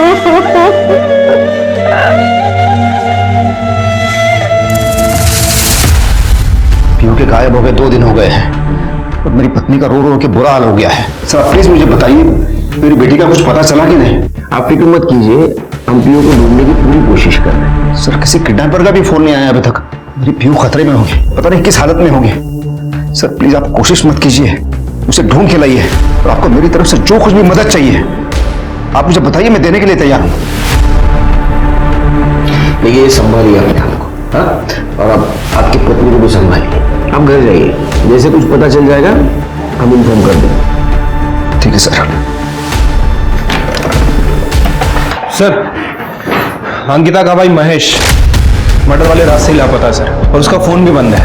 पीयू के गायब हो गए 2 दिन हो गए हैं और मेरी पत्नी का रो रो के बुरा हाल हो गया है। सर प्लीज मुझे बताइए, मेरी बेटी का कुछ पता चला कि नहीं? आप फिक्र मत कीजिए, हम पीयू को ढूंढने की पूरी कोशिश कर रहे हैं। सर किसी किडनैपर का भी फोन नहीं आया अभी तक। मेरी पीयू खतरे में होगी, पता नहीं किस हालत में होगी। सर प्लीज आप कोशिश मत कीजिए, उसे ढूंढ के लाइए, और आपको मेरी तरफ से जो कुछ भी मदद चाहिए आप मुझे बताइए, मैं देने के लिए तैयार हूं। देखिए संभालिए अपने आप को, हाँ? और अब आपकी पत्नी को भी संभालिए। आप घर जाइए, जैसे कुछ पता चल जाएगा हम इन्फॉर्म कर देंगे। ठीक है सर। सर अंकिता का भाई महेश मर्डर वाले रात से ही लापता है सर, और उसका फोन भी बंद है।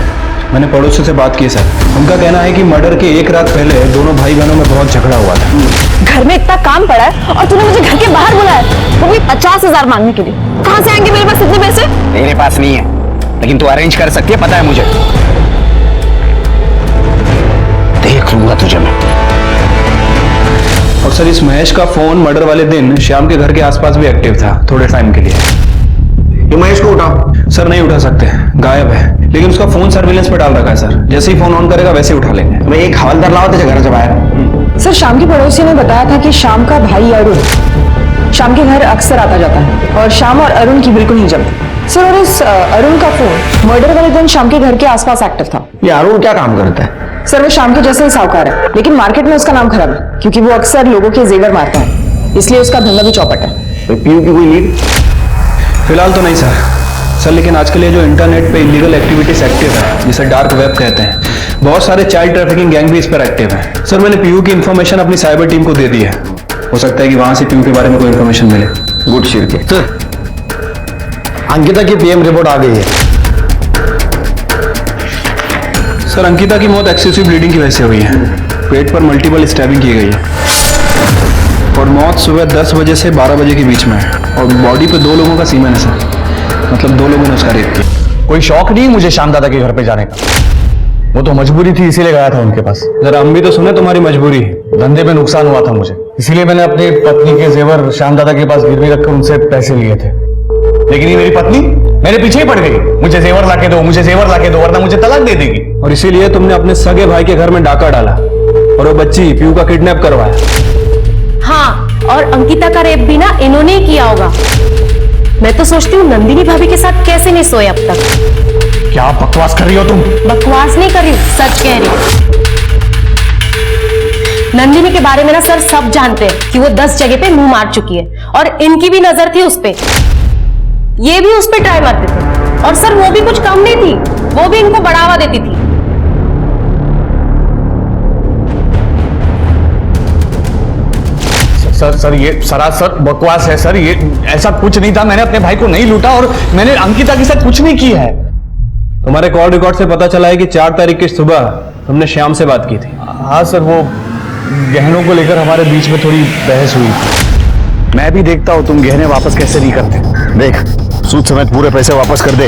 मैंने पड़ोसियों से बात की सर, उनका कहना है कि मर्डर के 1 रात पहले दोनों भाई बहनों में बहुत झगड़ा हुआ था। घर में इतना काम पड़ा है और तूने मुझे घर के बाहर बुलाया, वो भी 50,000 मांगने के लिए। कहाँ से आएंगे मेरे पास इतने पैसे? तेरे पास नहीं है, लेकिन तू अरेंज कर सकती है, पता है मुझे। देख लूंगा तुझे मैं। और सर इस महेश का फोन मर्डर वाले दिन श्याम के घर के आसपास भी एक्टिव था थोड़े टाइम के लिए। ये महेश को उठाओ। सर नहीं उठा सकते, गायब है, लेकिन उसका फोन सर्विलेंस पे डाल रखा है सर। जैसे ही फोन ऑन करेगा वैसे ही उठा लेंगे। मैं एक हवलदार लाओ तुझे घर से बाहर। सर श्याम की पड़ोसी ने बताया था कि श्याम का भाई अरुण श्याम के घर अक्सर आता जाता है, और श्याम और अरुण की बिल्कुल नहीं जमती। सर और इस अरुण का फोन मर्डर वाले दिन श्याम के घर के आसपास एक्टिव था। ये अरुण क्या काम करता है? सर वो श्याम के जैसे ही साहूकार है, लेकिन मार्केट में उसका नाम खराब है, क्योंकि वो अक्सर लोगों के जेवर मारता है, इसलिए उसका धंधा भी चौपट है। पीयू की कोई लीड? फिलहाल तो नहीं सर, लेकिन आजकल ये जो इंटरनेट पे इलीगल एक्टिविटीज एक्टिव है, जिसे डार्क वेब कहते हैं, बहुत सारे चाइल्ड ट्रैफिकिंग गैंग भी इस पर एक्टिव है। सर मैंने पीयू की इन्फॉर्मेशन अपनी साइबर टीम को दे दी है, हो सकता है कि वहां से पीयू के बारे में कोई इन्फॉर्मेशन मिले। गुड शिरके। अंकिता की पीएम रिपोर्ट आ गई है। सर अंकिता की मौत एक्सेसिव ब्लीडिंग की वजह से हुई है, पेट पर मल्टीपल स्टैबिंग की गई है, और मौत सुबह 10 बजे से 12 बजे के बीच में है, और बॉडी पे 2 लोगों का सीमेन है सर, मतलब 2 लोगों ने उसका रेप किया। कोई शौक नहीं मुझे श्याम दादा के घर पे जाने का, वो तो मजबूरी थी इसीलिए गया था उनके पास। जरा हम भी तो सुने तुम्हारी मजबूरी। धंधे में नुकसान हुआ था मुझे, इसीलिए मैंने अपनी पत्नी के जेवर श्याम दादा के पास गिरवी रखकर उनसे पैसे लिए थे। लेकिन ये मेरी पत्नी मेरे पीछे ही पड़ गई, मुझे जेवर लाके दो, मुझे जेवर लाके दो, वरना मुझे तलाक दे देगी। और इसीलिए तुमने अपने सगे भाई के घर में डाका डाला और वो बच्ची पीयू का किडनैप करवाया। हाँ, और अंकिता का रेप भी ना in इन्होंने किया होगा। मैं तो सोचती हूँ नंदिनी भाभी के साथ कैसे नहीं सोए अब तक। क्या बकवास कर रही हो तुम? बकवास नहीं कर रही, सच कह रही हूँ। नंदिनी के बारे में ना सर सब जानते हैं कि वो 10 जगह पे मुंह मार चुकी है, और इनकी भी नजर थी उस पे, ये भी उस पे ट्राई मारते थे, और सर वो भी कुछ कम नहीं थी, वो भी इनको बढ़ावा देती थी। सर ये सरासर बकवास है सर। ये ऐसा कुछ नहीं था। मैंने अपने भाई को नहीं लूटा और मैंने अंकिता के साथ कुछ नहीं किया है। तुम्हारे कॉल रिकॉर्ड से पता चला है कि 4 तारीख की सुबह तुमने श्याम से बात की थी। हाँ सर, वो गहनों को लेकर हमारे बीच में थोड़ी बहस हुई थी। मैं भी देखता हूँ तुम गहने वापस कैसे नहीं करते। देख, सूद समेत पूरे पैसे वापस कर दे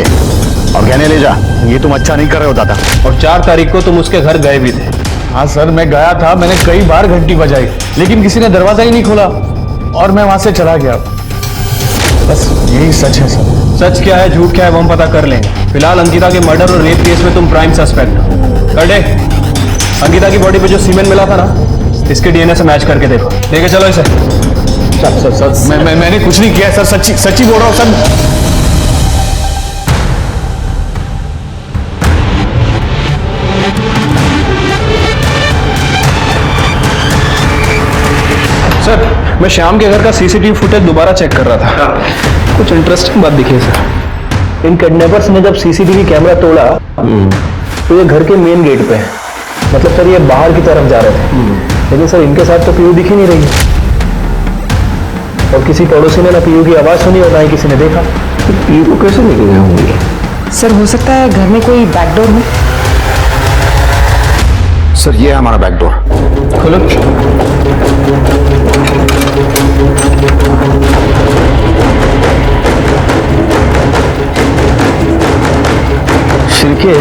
और गहने ले जा। ये तुम अच्छा नहीं कर रहे हो दादा। और 4 तारीख को तुम उसके घर गए भी थे। हाँ सर, मैं गया था। मैंने कई बार घंटी बजाई लेकिन किसी ने दरवाजा ही नहीं खोला और मैं वहां से चला गया। बस यही सच है सर। सच क्या है झूठ क्या है वो हम पता कर लेंगे। फिलहाल अंकिता के मर्डर और रेप केस में तुम प्राइम सस्पेक्ट हो। कर दे। अंकिता की बॉडी पे जो सीमेंट मिला था ना, इसके डीएनए से मैच करके देखो। लेके चलो इसे। सर मैंने कुछ नहीं किया सर। सच्ची बोल रहा हूँ सर। सर, मैं श्याम के घर का सीसीटीवी फुटेज दोबारा चेक कर रहा था। कुछ इंटरेस्टिंग बात दिखी है सर। इन किडनैपर्स ने जब सीसीटीवी कैमरा तोड़ा तो ये घर के मेन गेट पे है। मतलब सर ये बाहर की तरफ जा रहे थे, लेकिन सर इनके साथ तो पीयू दिख ही नहीं रही। और किसी पड़ोसी ने ना पीयू की आवाज सुनी और ना ही किसी ने देखा। पीयू को कैसे लेके गए होंगे? सर हो सकता है घर में कोई बैकडोर हो। सर ये है हमारा बैकडोर। खोलो। शिरके,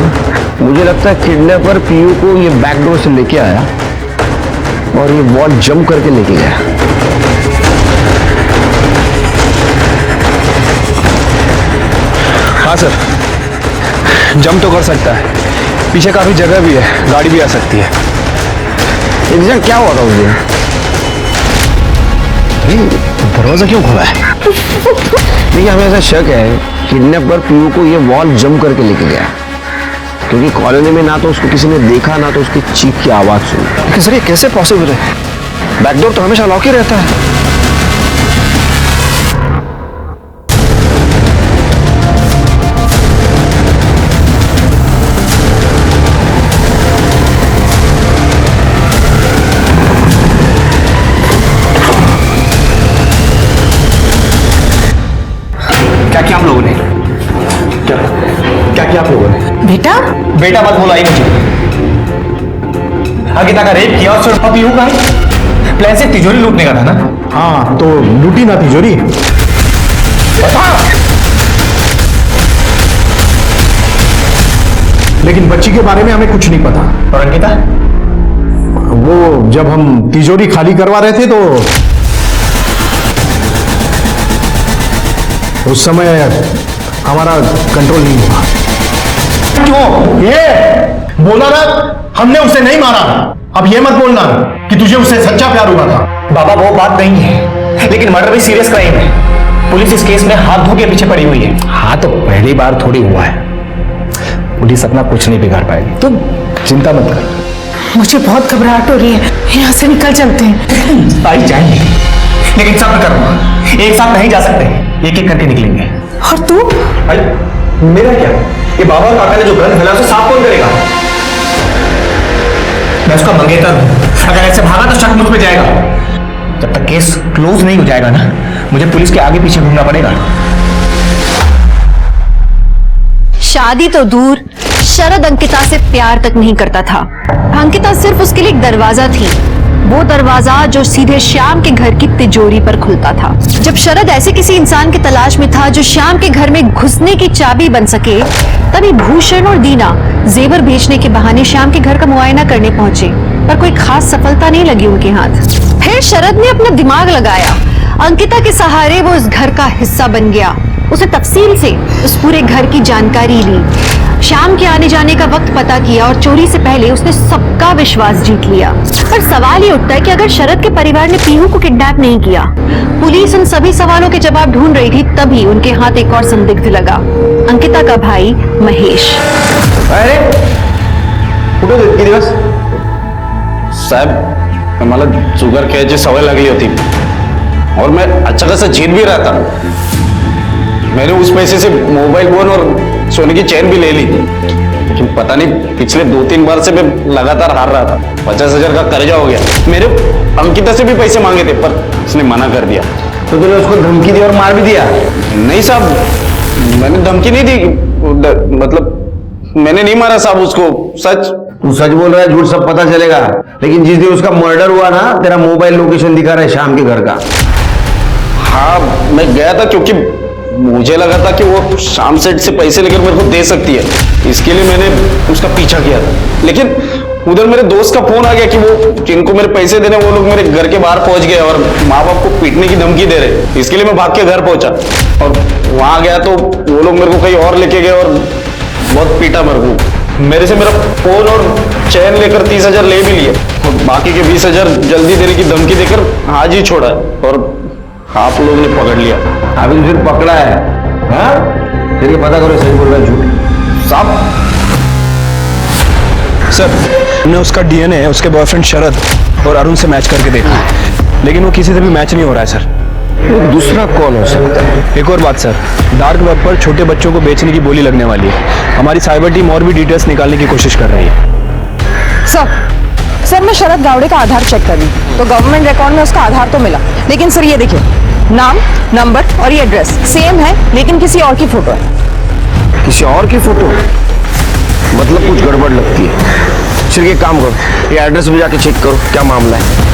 मुझे लगता है किडनैपर पीयू को ये बैकडोर से लेके आया और ये वॉल जंप करके लेके गया। हाँ सर, जंप तो कर सकता है। पीछे काफी जगह भी है, गाड़ी भी आ सकती है। एग्जैक्ट क्या हुआ था उस दिन? दरवाजा क्यों खुला है? देखिए, हमें ऐसा शक है किडनैपर पीयू को ये वॉल जंप करके लेके गया, क्योंकि कॉलोनी में ना तो उसको किसी ने देखा ना तो उसकी चीख की आवाज सुनी। सर ये कैसे पॉसिबल है? बैकडोर तो हमेशा लॉक ही रहता है। क्या किया आप लोगों ने? क्या किया आप लोगों ने? बेटा बेटा मत बुलाई मुझे। अंकिता का रेप किया और सिर्फ पीयू का प्लान से तिजोरी लूटने का था ना? हाँ तो लूटी ना तिजोरी। लेकिन बच्ची के बारे में हमें कुछ नहीं पता। और अंकिता? वो जब हम तिजोरी खाली करवा रहे थे तो उस समय हमारा कंट्रोल नहीं हुआ। क्यों? ये बोला ना, हमने उसे नहीं मारा। अब ये मत बोलना कि तुझे उससे सच्चा प्यार हुआ था। बाबा वो बात नहीं है, लेकिन मर्डर भी सीरियस क्राइम है। पुलिस इस केस में हाथ धो के पीछे पड़ी हुई है। हाँ तो पहली बार थोड़ी हुआ है, पुलिस अपना कुछ नहीं बिगाड़ पाएगी। तुम चिंता मत कर। मुझे बहुत घबराहट हो रही है, यहाँ से निकल चलते हैं। आई जाएंगे, लेकिन सब्र करो। एक साथ नहीं जा सकते, एक एक करके निकलेंगे। और तू? मेरा क्या? ये बाबा और काका ने जो गंद फैला उसे साफ कौन करेगा? मैं उसका मंगेतर हूं। अगर ऐसे भागा तो शक मुझ पे जाएगा। जब तक केस क्लोज नहीं हो जाएगा ना, मुझे पुलिस के आगे पीछे घूमना पड़ेगा। शादी तो दूर, शरद अंकिता से प्यार तक नहीं करता था। अंकिता सिर्फ उसके लिए एक दरवाजा थी, वो दरवाजा जो सीधे श्याम के घर की तिजोरी पर खुलता था। जब शरद ऐसे किसी इंसान की तलाश में था जो श्याम के घर में घुसने की चाबी बन सके, तभी भूषण और दीना जेवर बेचने के बहाने श्याम के घर का मुआयना करने पहुंचे, पर कोई खास सफलता नहीं लगी उनके हाथ। फिर शरद ने अपना दिमाग लगाया। अंकिता के सहारे वो उस घर का हिस्सा बन गया। उसे तफसील से उस पूरे घर की जानकारी ली, श्याम के आने जाने का वक्त पता किया और चोरी से पहले उसने सबका विश्वास जीत लिया। पर सवाल ये उठता है कि अगर शरद के परिवार ने पीहू को किडनैप नहीं किया, पुलिस उन सभी सवालों के जवाब ढूंढ रही थी, तभी उनके हाथ एक और संदिग्ध लगा, अंकिता का भाई महेश। अरे कुठे इतके दिवस? साहब मला शुगर घ्यायची सवय लागली होती और मैं अच्छा खासा जीत भी रहा था। मैंने उस पैसे से मोबाइल फोन और सोने की चेन भी ले ली थी, लेकिन पता नहीं पिछले 2-3 बार से मैं लगातार हार रहा था। 50,000 का कर्जा हो गया। मेरे अंकिता से भी पैसे मांगे थे, पर उसने मना कर दिया। तो तूने उसको धमकी दी और मार भी दिया? नहीं साहब, मैंने धमकी नहीं दी, मतलब मैंने नहीं मारा साहब उसको, सच। तू सच बोल रहा है, झूठ सब पता चलेगा। लेकिन जिस दिन उसका मर्डर हुआ ना, तेरा मोबाइल लोकेशन दिखा रहा है श्याम के घर का। हाँ, मैं गया था क्योंकि मुझे लगा था कि वो शाम सेठ से पैसे लेकर मेरे को दे सकती है, इसके लिए मैंने उसका पीछा किया था। लेकिन उधर मेरे दोस्त का फोन आ गया कि वो जिनको मेरे पैसे देने वो लोग मेरे घर के बाहर पहुंच गए और माँ बाप को पीटने की धमकी दे रहे। इसके लिए मैं भाग के घर पहुंचा और वहां गया तो वो लोग मेरे को कहीं और लेके गए और बहुत पीटा मेरे को। मेरे से मेरा फोन और चैन लेकर 30,000 ले भी लिए और बाकी के 20,000 जल्दी देने की धमकी देकर आज ही छोड़ा है और आप लोगों ने पकड़ लिया। अभी फिर पकड़ा है? हाँ, फिर पता करो सही बोल रहा है झूठ। साहब सर, हमने उसका डीएनए उसके बॉयफ्रेंड शरद और अरुण से मैच करके देखा, लेकिन वो किसी से भी मैच नहीं हो रहा है सर। दूसरा कौन हो सकता है? एक और बात सर, डार्क वेब पर छोटे बच्चों को बेचने की बोली लगने वाली है। हमारी साइबर टीम और भी डिटेल्स निकालने की कोशिश कर रही है। सर मैं शरद गावड़े का आधार चेक कर रही हूँ, तो गवर्नमेंट रिकॉर्ड में उसका आधार तो मिला, लेकिन सर ये देखिए, नाम, नंबर और ये एड्रेस सेम है, लेकिन किसी और की फोटो है। किसी और की फोटो? मतलब कुछ गड़बड़ लगती है। चलिए एक काम करो, ये एड्रेस भी जाके चेक करो, क्या मामला है।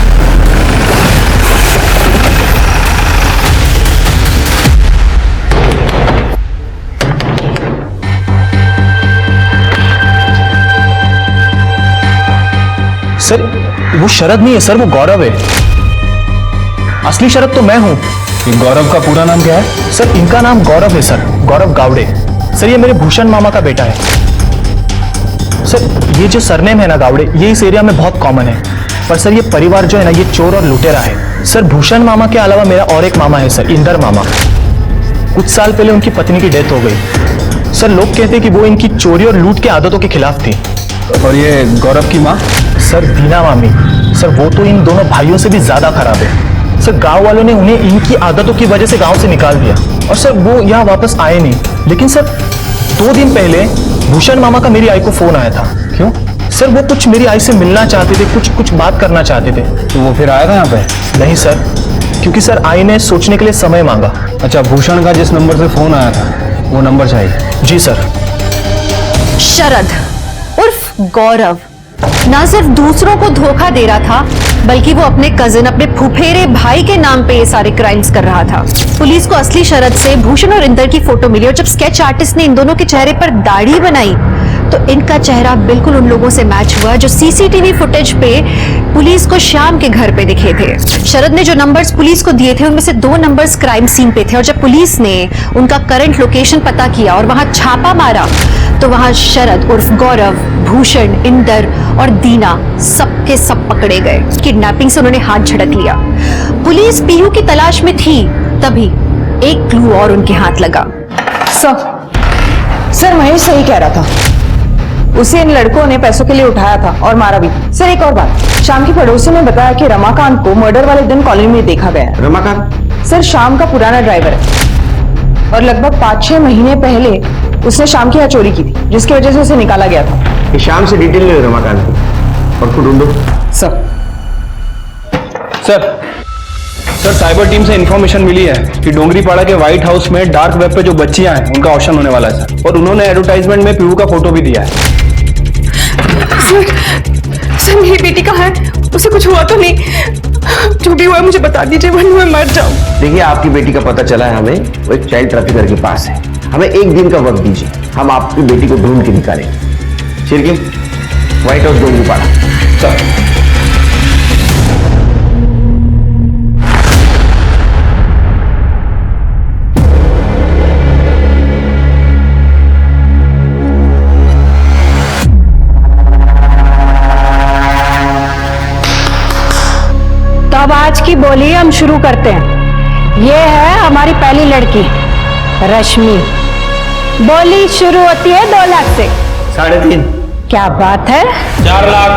सर वो शरद नहीं है सर, वो गौरव है। असली शरद तो मैं हूं। गौरव का पूरा नाम क्या है? सर इनका नाम गौरव है सर, गौरव गावड़े। सर ये मेरे भूषण मामा का बेटा है। सर ये जो सरनेम है ना गावड़े, ये इस एरिया में बहुत कॉमन है, पर सर ये परिवार जो है ना, ये चोर और लुटेरा है। सर भूषण मामा के अलावा मेरा और एक मामा है सर, इंदर मामा। कुछ साल पहले उनकी पत्नी की डेथ हो गई। सर लोग कहते हैं कि वो इनकी चोरी और लूट की आदतों के खिलाफ थी। और ये गौरव की माँ? सर दीना मामी। सर वो तो इन दोनों भाइयों से भी ज्यादा खराब है। सर गांव वालों ने उन्हें इनकी आदतों की वजह से गांव से निकाल दिया और सर वो यहाँ वापस आए नहीं। लेकिन सर 2 दिन पहले भूषण मामा का मेरी आई को फोन आया था। क्यों? सर वो कुछ मेरी आई से मिलना चाहते थे, कुछ बात करना चाहते थे। तो वो फिर आया था यहाँ पे? नहीं सर, क्योंकि सर आई ने सोचने के लिए समय मांगा। अच्छा, भूषण का जिस नंबर से फोन आया था वो नंबर चाहिए? जी सर। शरद उर्फ गौरव ना सिर्फ दूसरों को धोखा दे रहा था, बल्कि वो अपने कजिन, अपने फुफेरे भाई के नाम पे ये सारे क्राइम्स कर रहा था। पुलिस को असली शरद से भूषण और इंदर की फोटो मिली और जब स्केच आर्टिस्ट ने इन दोनों के चेहरे पर दाढ़ी बनाई तो इनका चेहरा बिल्कुल उन लोगों से मैच हुआ जो सीसीटीवी फुटेज पे पुलिस को श्याम के घर पे दिखे थे। शरद ने जो नंबर्स पुलिस को दिए थे उनमें से 2 नंबर्स क्राइम सीन पे थे और जब पुलिस ने उनका करंट लोकेशन पता किया और वहां छापा मारा तो वहां शरद उर्फ गौरव, भूषण, इंदर और दीना सबके सब पकड़े गए। किडनैपिंग से उन्होंने हाथ झड़क लिया। पुलिस पीहू की तलाश में थी, तभी एक क्लू और उनके हाथ लगा। सर महेश सही कह रहा था, उसे इन लड़कों ने पैसों के लिए उठाया था और मारा भी। सर एक और बात, शाम की पड़ोसी ने बताया कि रमाकांत को मर्डर वाले दिन कॉलोनी में देखा गया है। रमाकांत? सर शाम का पुराना ड्राइवर है और लगभग 5-6 महीने पहले उसने शाम की यहाँ चोरी की थी, जिसकी वजह से उसे निकाला गया था। शाम से डिटेल ले रमाकांत की और खुद ढूंढो। सर साइबर टीम से इंफॉर्मेशन मिली है कि डोंगरीपाड़ा के व्हाइट हाउस में डार्क वेब पे जो बच्चियां हैं उनका ऑक्शन होने वाला है सर, और उन्होंने एडवर्टाइजमेंट में पीहू का फोटो भी दिया है। सर मेरी बेटी कहाँ है? उसे कुछ हुआ तो नहीं? जो भी हुआ मुझे बता दीजिए, वरना मैं मर जाऊं। देखिए आपकी बेटी का पता चला है हमें, वो एक चाइल्ड ट्रैफिकर के पास है। हमें 1 दिन का वक्त दीजिए, हम आपकी बेटी को ढूंढ के निकालेंगे। चिरकी, व्हाइट हाउस डोंगरीपाड़ा। चल। अब आज की बोली हम शुरू करते हैं। ये है हमारी पहली लड़की रश्मि। बोली शुरू होती है 2 लाख से। 3.5। क्या बात है? 4 लाख।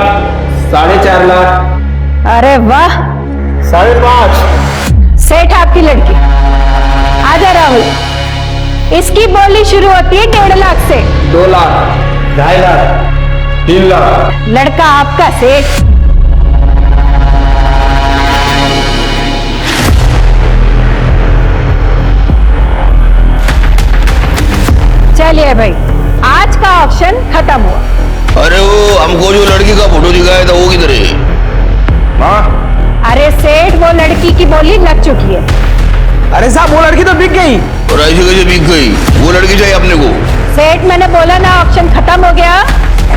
4.5 लाख। अरे वाह। 5.5। सेठ आपकी लड़की। आजा राहुल। इसकी बोली शुरू होती है 1.5 लाख से। 2 लाख। 2.5 लाख। 3 लाख। लड़का आपका सेठ। चलिए भाई, आज का ऑप्शन खत्म हुआ। अरे वो हमको जो लड़की का फोटो दिखाया था वो किधर है? अरे सेठ, वो लड़की की बोली लग चुकी है। अरे साहब, वो लड़की तो बिक गई। और ऐसे कैसे बिक गई? वो लड़की चाहिए अपने को। सेठ, मैंने बोला ना ऑप्शन खत्म हो गया,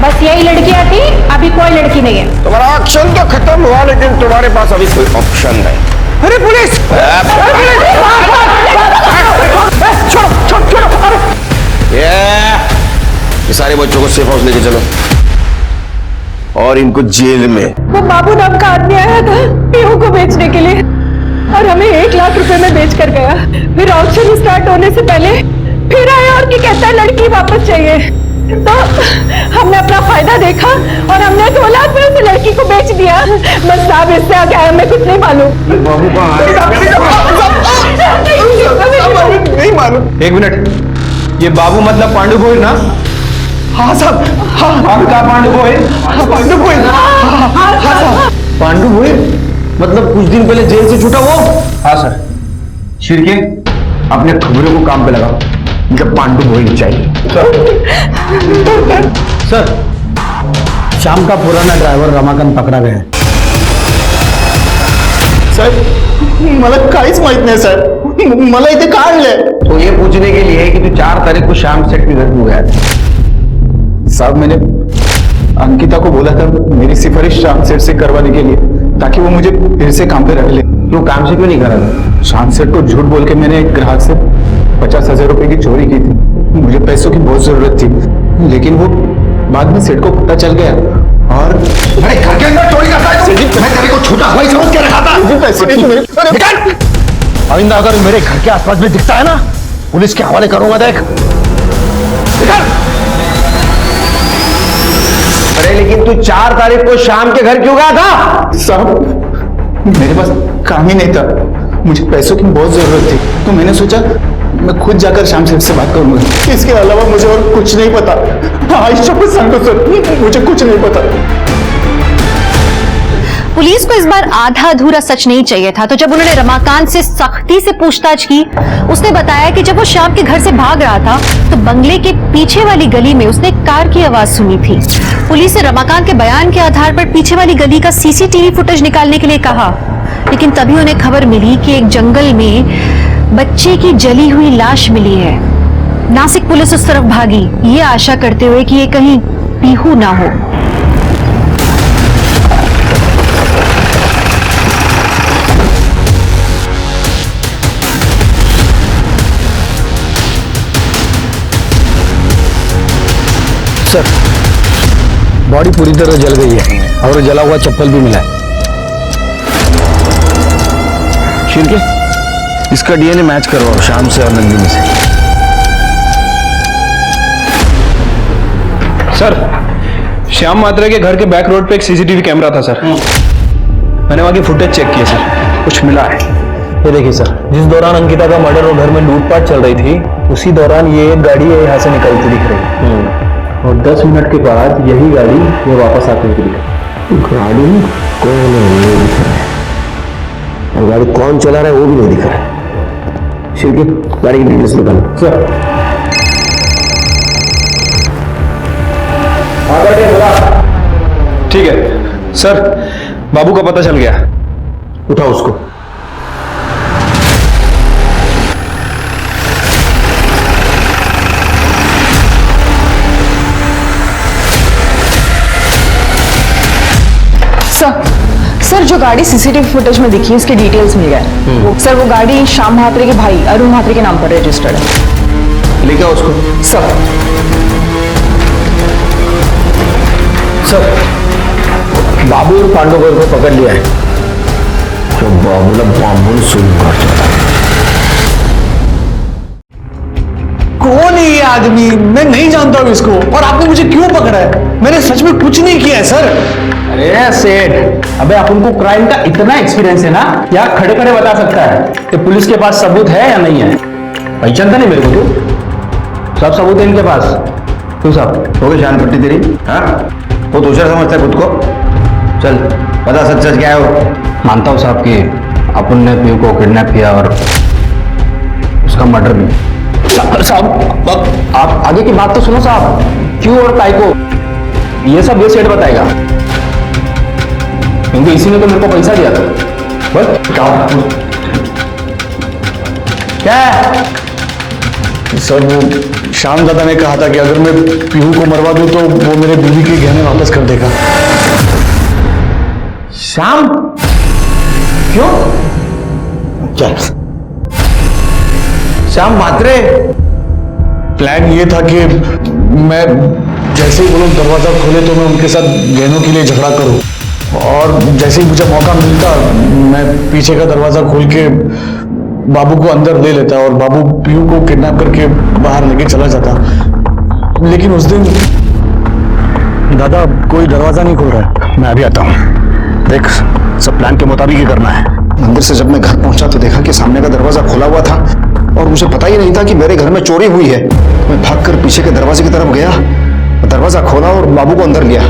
बस यही लड़कियां थी, अभी कोई लड़की नहीं है। तुम्हारा ऑप्शन तो खत्म हुआ, लेकिन तुम्हारे पास अभी कोई ऑप्शन नहीं। अरे पुलिस! ये सारे बच्चों को सेफ हाउस लेके चलो और इनको जेल में। वो बाबू नाम का आदमी आया था पीहू को बेचने के लिए और हमें 1 लाख रुपए में बेच कर गया। फिर ऑक्शन स्टार्ट होने से पहले फिर आया और क्या कहता है लड़की वापस चाहिए। तो हमने अपना फायदा देखा और हमने 2 लाख में उस लड़की को बेच दिया। बस साहब, इससे आगे हमें कुछ नहीं मालूम। बाबू का नहीं मालूम। 1 मिनट, ये बाबू मतलब पांडु गोयल ना? हाँ साहब, हाँ आपका पांडु गोयल? पांडु गोयल। हाँ साहब। पांडु गोयल मतलब कुछ दिन पहले जेल से छूटा वो? हाँ सर। शिरके, अपने खबरों को काम पे लगाओ, जब पांडु गोयल चाहिए। सर, शाम का पुराना ड्राइवर रमाकांत पकड़ा गया है। सर, मला काहीच माहित नाही सर, मला इथे का आणलंय? तो ये पूछने के लिए कि तू 4 तारीख को शाम सेट के घर क्यों गया था? साहब, मैंने अंकिता को बोला था मेरी सिफारिश शाम सेठ से करवाने के लिए, ताकि वो मुझे फिर से काम पे रख ले। क्यों काम से क्यों नहीं करा था? शाम सेठ को झूठ बोल के मैंने एक ग्राहक से 50,000 रुपए की चोरी की थी। मुझे पैसों की बहुत जरूरत थी, लेकिन वो बाद में सेठ को पता चल गया और अरे घर के अंदर चोरी करता है? मैं तेरे को छोटा भाई समझ के रखा था। पैसे नहीं। आइंदा अगर मेरे घर के आसपास में दिखता है ना, पुलिस के हवाले करूंगा। देख, अरे लेकिन तू 4 तारीख को शाम के घर क्यों गया था? साहब, मेरे पास काम ही नहीं था, मुझे पैसों की बहुत जरूरत थी, तो मैंने सोचा मैं खुद जाकर शाम सेठ से बात करूंगा। इसके अलावा मुझे और कुछ नहीं पता। हाँ, सर, मुझे कुछ नहीं पता। पुलिस को इस बार आधा अधूरा सच नहीं चाहिए था, तो जब उन्होंने रमाकांत से सख्ती से पूछताछ की, उसने बताया कि जब वो शाम के घर से भाग रहा था तो बंगले के पीछे वाली गली में उसने कार की आवाज सुनी थी। पुलिस ने रमाकांत के बयान के आधार पर पीछे वाली गली का सीसीटीवी फुटेज निकालने के लिए कहा, लेकिन तभी उन्हें खबर मिली कि एक जंगल में बच्चे की जली हुई लाश मिली है। नासिक पुलिस उस तरफ भागी, ये आशा करते हुए कि ये कहीं पीहू ना हो। सर, बॉडी पूरी तरह जल गई है और जला हुआ चप्पल भी मिला है। शिरके, इसका डीएनए मैच करवाओ शाम से और नंदिनी से। सर, श्याम मात्रा के घर के बैक रोड पे एक सीसीटीवी कैमरा था सर। मैंने वहां की फुटेज चेक की है सर, कुछ मिला है। ये देखिए सर, जिस दौरान अंकिता का मर्डर और घर में लूटपाट चल रही थी, उसी दौरान ये एक गाड़ी यहाँ से निकलती दिख रही है और 10 मिनट के बाद यही गाड़ी ये वापस आती हुई दिख रही है। गाड़ी कौन है वो दिख रहा है, और गाड़ी कौन चला रहा है वो भी नहीं दिख रहा है। शिरके, गाड़ी की डिटेल्स निकालो। सर, ठीक है सर, बाबू का पता चल गया। उठाओ उसको। सर, जो गाड़ी सीसीटीवी फुटेज में दिखी है उसके डिटेल्स मिल गए। सर, वो गाड़ी श्याम महात्रे के भाई अरुण महात्रे के नाम पर रजिस्टर्ड है। लेके आओ उसको। सर, बाबू और पांडु गोयल को पकड़ लिया है। जो बाबू ने बाबू सुन कर चला। कौन है ये आदमी? मैं नहीं जानता हूँ इसको, और आपने मुझे क्यों पकड़ा है? मैंने सच में कुछ नहीं किया है सर। अरे सेठ, अबे अपन को क्राइम का इतना एक्सपीरियंस है ना, क्या खड़े खड़े बता सकता है कि पुलिस के पास सबूत है या नहीं है। पहचानता नहीं मेरे को तू? सब सबूत है इनके पास। तू साहब हो गई जान पट्टी तेरी? हाँ, वो दूसरा समझता है खुद को। चल बता सच सच क्या है वो। मानता हूँ साहब कि अपन ने पीयू को किडनैप किया और उसका मर्डर भी। साहब आप आगे की बात तो सुनो साहब, क्यों और काय को, ये सब ये सेठ बताएगा, क्योंकि इसी ने तो मेरे को पैसा दिया था। बस क्या है? सर वो श्याम दादा ने कहा था कि अगर मैं पीहू को मरवा दूं तो वो मेरे बीवी के गहने वापस कर देगा। श्याम? क्यों? क्या? श्याम मात्रे? प्लान ये था कि मैं जैसे ही वो लोग दरवाजा खोले तो मैं उनके साथ गहनों के लिए झगड़ा करूं, और जैसे ही मुझे मौका मिलता मैं पीछे का दरवाजा खोल के बाबू को अंदर ले लेता और बाबू पीहू को किडनैप करके बाहर लेके चला जाता। लेकिन उस दिन दादा कोई दरवाजा नहीं खोल रहा है। मैं अभी आता हूँ। देख, सब प्लान के मुताबिक ही करना है। मंदिर से जब मैं घर पहुंचा तो देखा कि सामने का दरवाजा खुला हुआ था और मुझे पता ही नहीं था कि मेरे घर में चोरी हुई है। मैं भागकर पीछे के दरवाजे की तरफ गया, दरवाजा खोला और बाबू को अंदर लिया।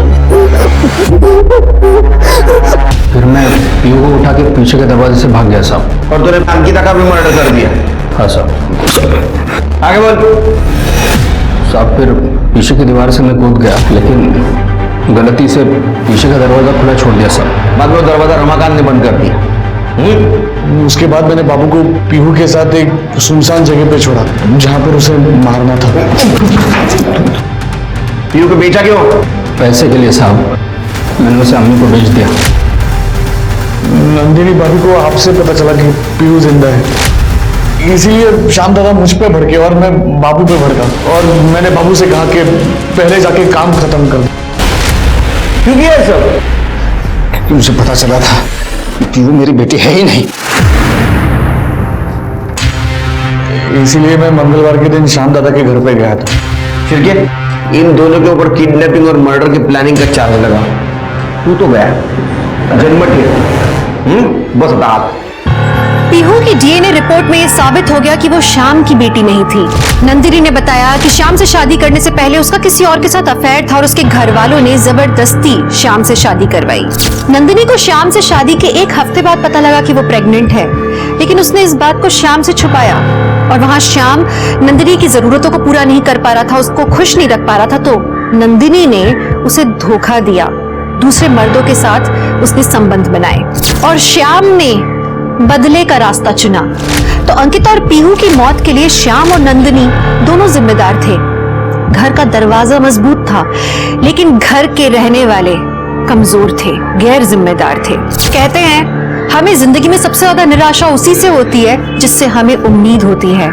फिर मैं पीहू को उठा के पीछे के दरवाजे से भाग गया साहब। और तूने अंकिता का भी मर्डर कर दिया? हाँ साहब। आगे बोल। साहब फिर पीछे की दीवार से मैं कूद गया, लेकिन गलती से पीछे का दरवाजा खुला छोड़ दिया साहब। बाद में दरवाजा रमाकांत ने बंद कर दिया। उसके बाद मैंने बाबू को पीहू के साथ एक सुनसान जगह पे छोड़ा जहां पर उसे मारना था। पीहू को बेचा क्यों? पैसे के लिए साहब। मैंने उसे अम्मी को बेच दिया। नंदिनी भाभी को आपसे पता चला कि पीहू जिंदा है, इसीलिए श्याम दादा मुझ पे भड़के और मैं बाबू पे भड़का, और मैंने बाबू से कहा कि पहले जाके काम खत्म कर दो। क्योंकि ये सब क्योंकि मुझे पता चला था कि पीहू मेरी बेटी है ही नहीं। इसीलिए मैं मंगलवार के दिन श्याम दादा के घर पे गया था। फिर क्या इन दोनों के ऊपर किडनैपिंग और मर्डर की प्लानिंग का चार्ज लगा? तू तो गया जन्मठ बस बात। पीहू की डीएनए रिपोर्ट में यह साबित हो गया कि वो श्याम की बेटी नहीं थी। नंदिनी ने बताया कि श्याम से शादी करने से पहले उसका किसी और के साथ अफेयर था और उसके घर वालों ने जबरदस्ती श्याम से शादी करवाई। नंदिनी को श्याम से शादी के एक हफ्ते बाद पता लगा कि वो प्रेग्नेंट है, लेकिन उसने इस बात को श्याम से छुपाया, और वहां श्याम नंदिनी की जरूरतों को पूरा नहीं कर पा रहा था, उसको खुश नहीं रख पा रहा था, तो नंदिनी ने उसे धोखा दिया। दूसरे मर्दों के साथ उसने संबंध बनाए और श्याम ने बदले का रास्ता चुना। तो अंकिता और पीहू की मौत के लिए श्याम और नंदिनी दोनों जिम्मेदार थे। घर का दरवाजा मजबूत था, लेकिन घर के रहने वाले कमजोर थे, गैर जिम्मेदार थे। कहते हैं हमें जिंदगी में सबसे ज्यादा निराशा उसी से होती है जिससे हमें उम्मीद होती है,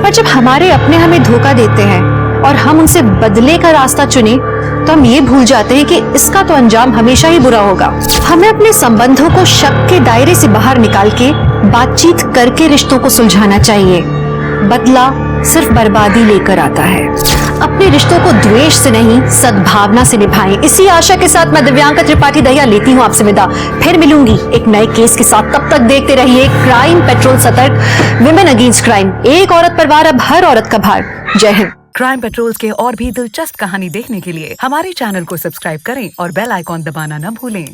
पर जब हमारे अपने हमें धोखा देते हैं और हम उनसे बदले का रास्ता चुने तो हम ये भूल जाते हैं कि इसका तो अंजाम हमेशा ही बुरा होगा। हमें अपने संबंधों को शक के दायरे से बाहर निकाल के बातचीत करके रिश्तों को सुलझाना चाहिए। बदला सिर्फ बर्बादी लेकर आता है। अपने रिश्तों को द्वेष से नहीं, सद्भावना से निभाएं। इसी आशा के साथ मैं दिव्यांका त्रिपाठी दहिया लेती हूँ आपसे विदा। फिर मिलूंगी एक नए केस के साथ। तब तक देखते रहिए क्राइम पेट्रोल सतर्क, विमेन अगेंस्ट क्राइम। एक औरत पर वार, अब हर औरत का भार। जय हिंद। क्राइम पेट्रोल्स के और भी दिलचस्प कहानी देखने के लिए हमारे चैनल को सब्सक्राइब करें और बेल आइकॉन दबाना न भूलें।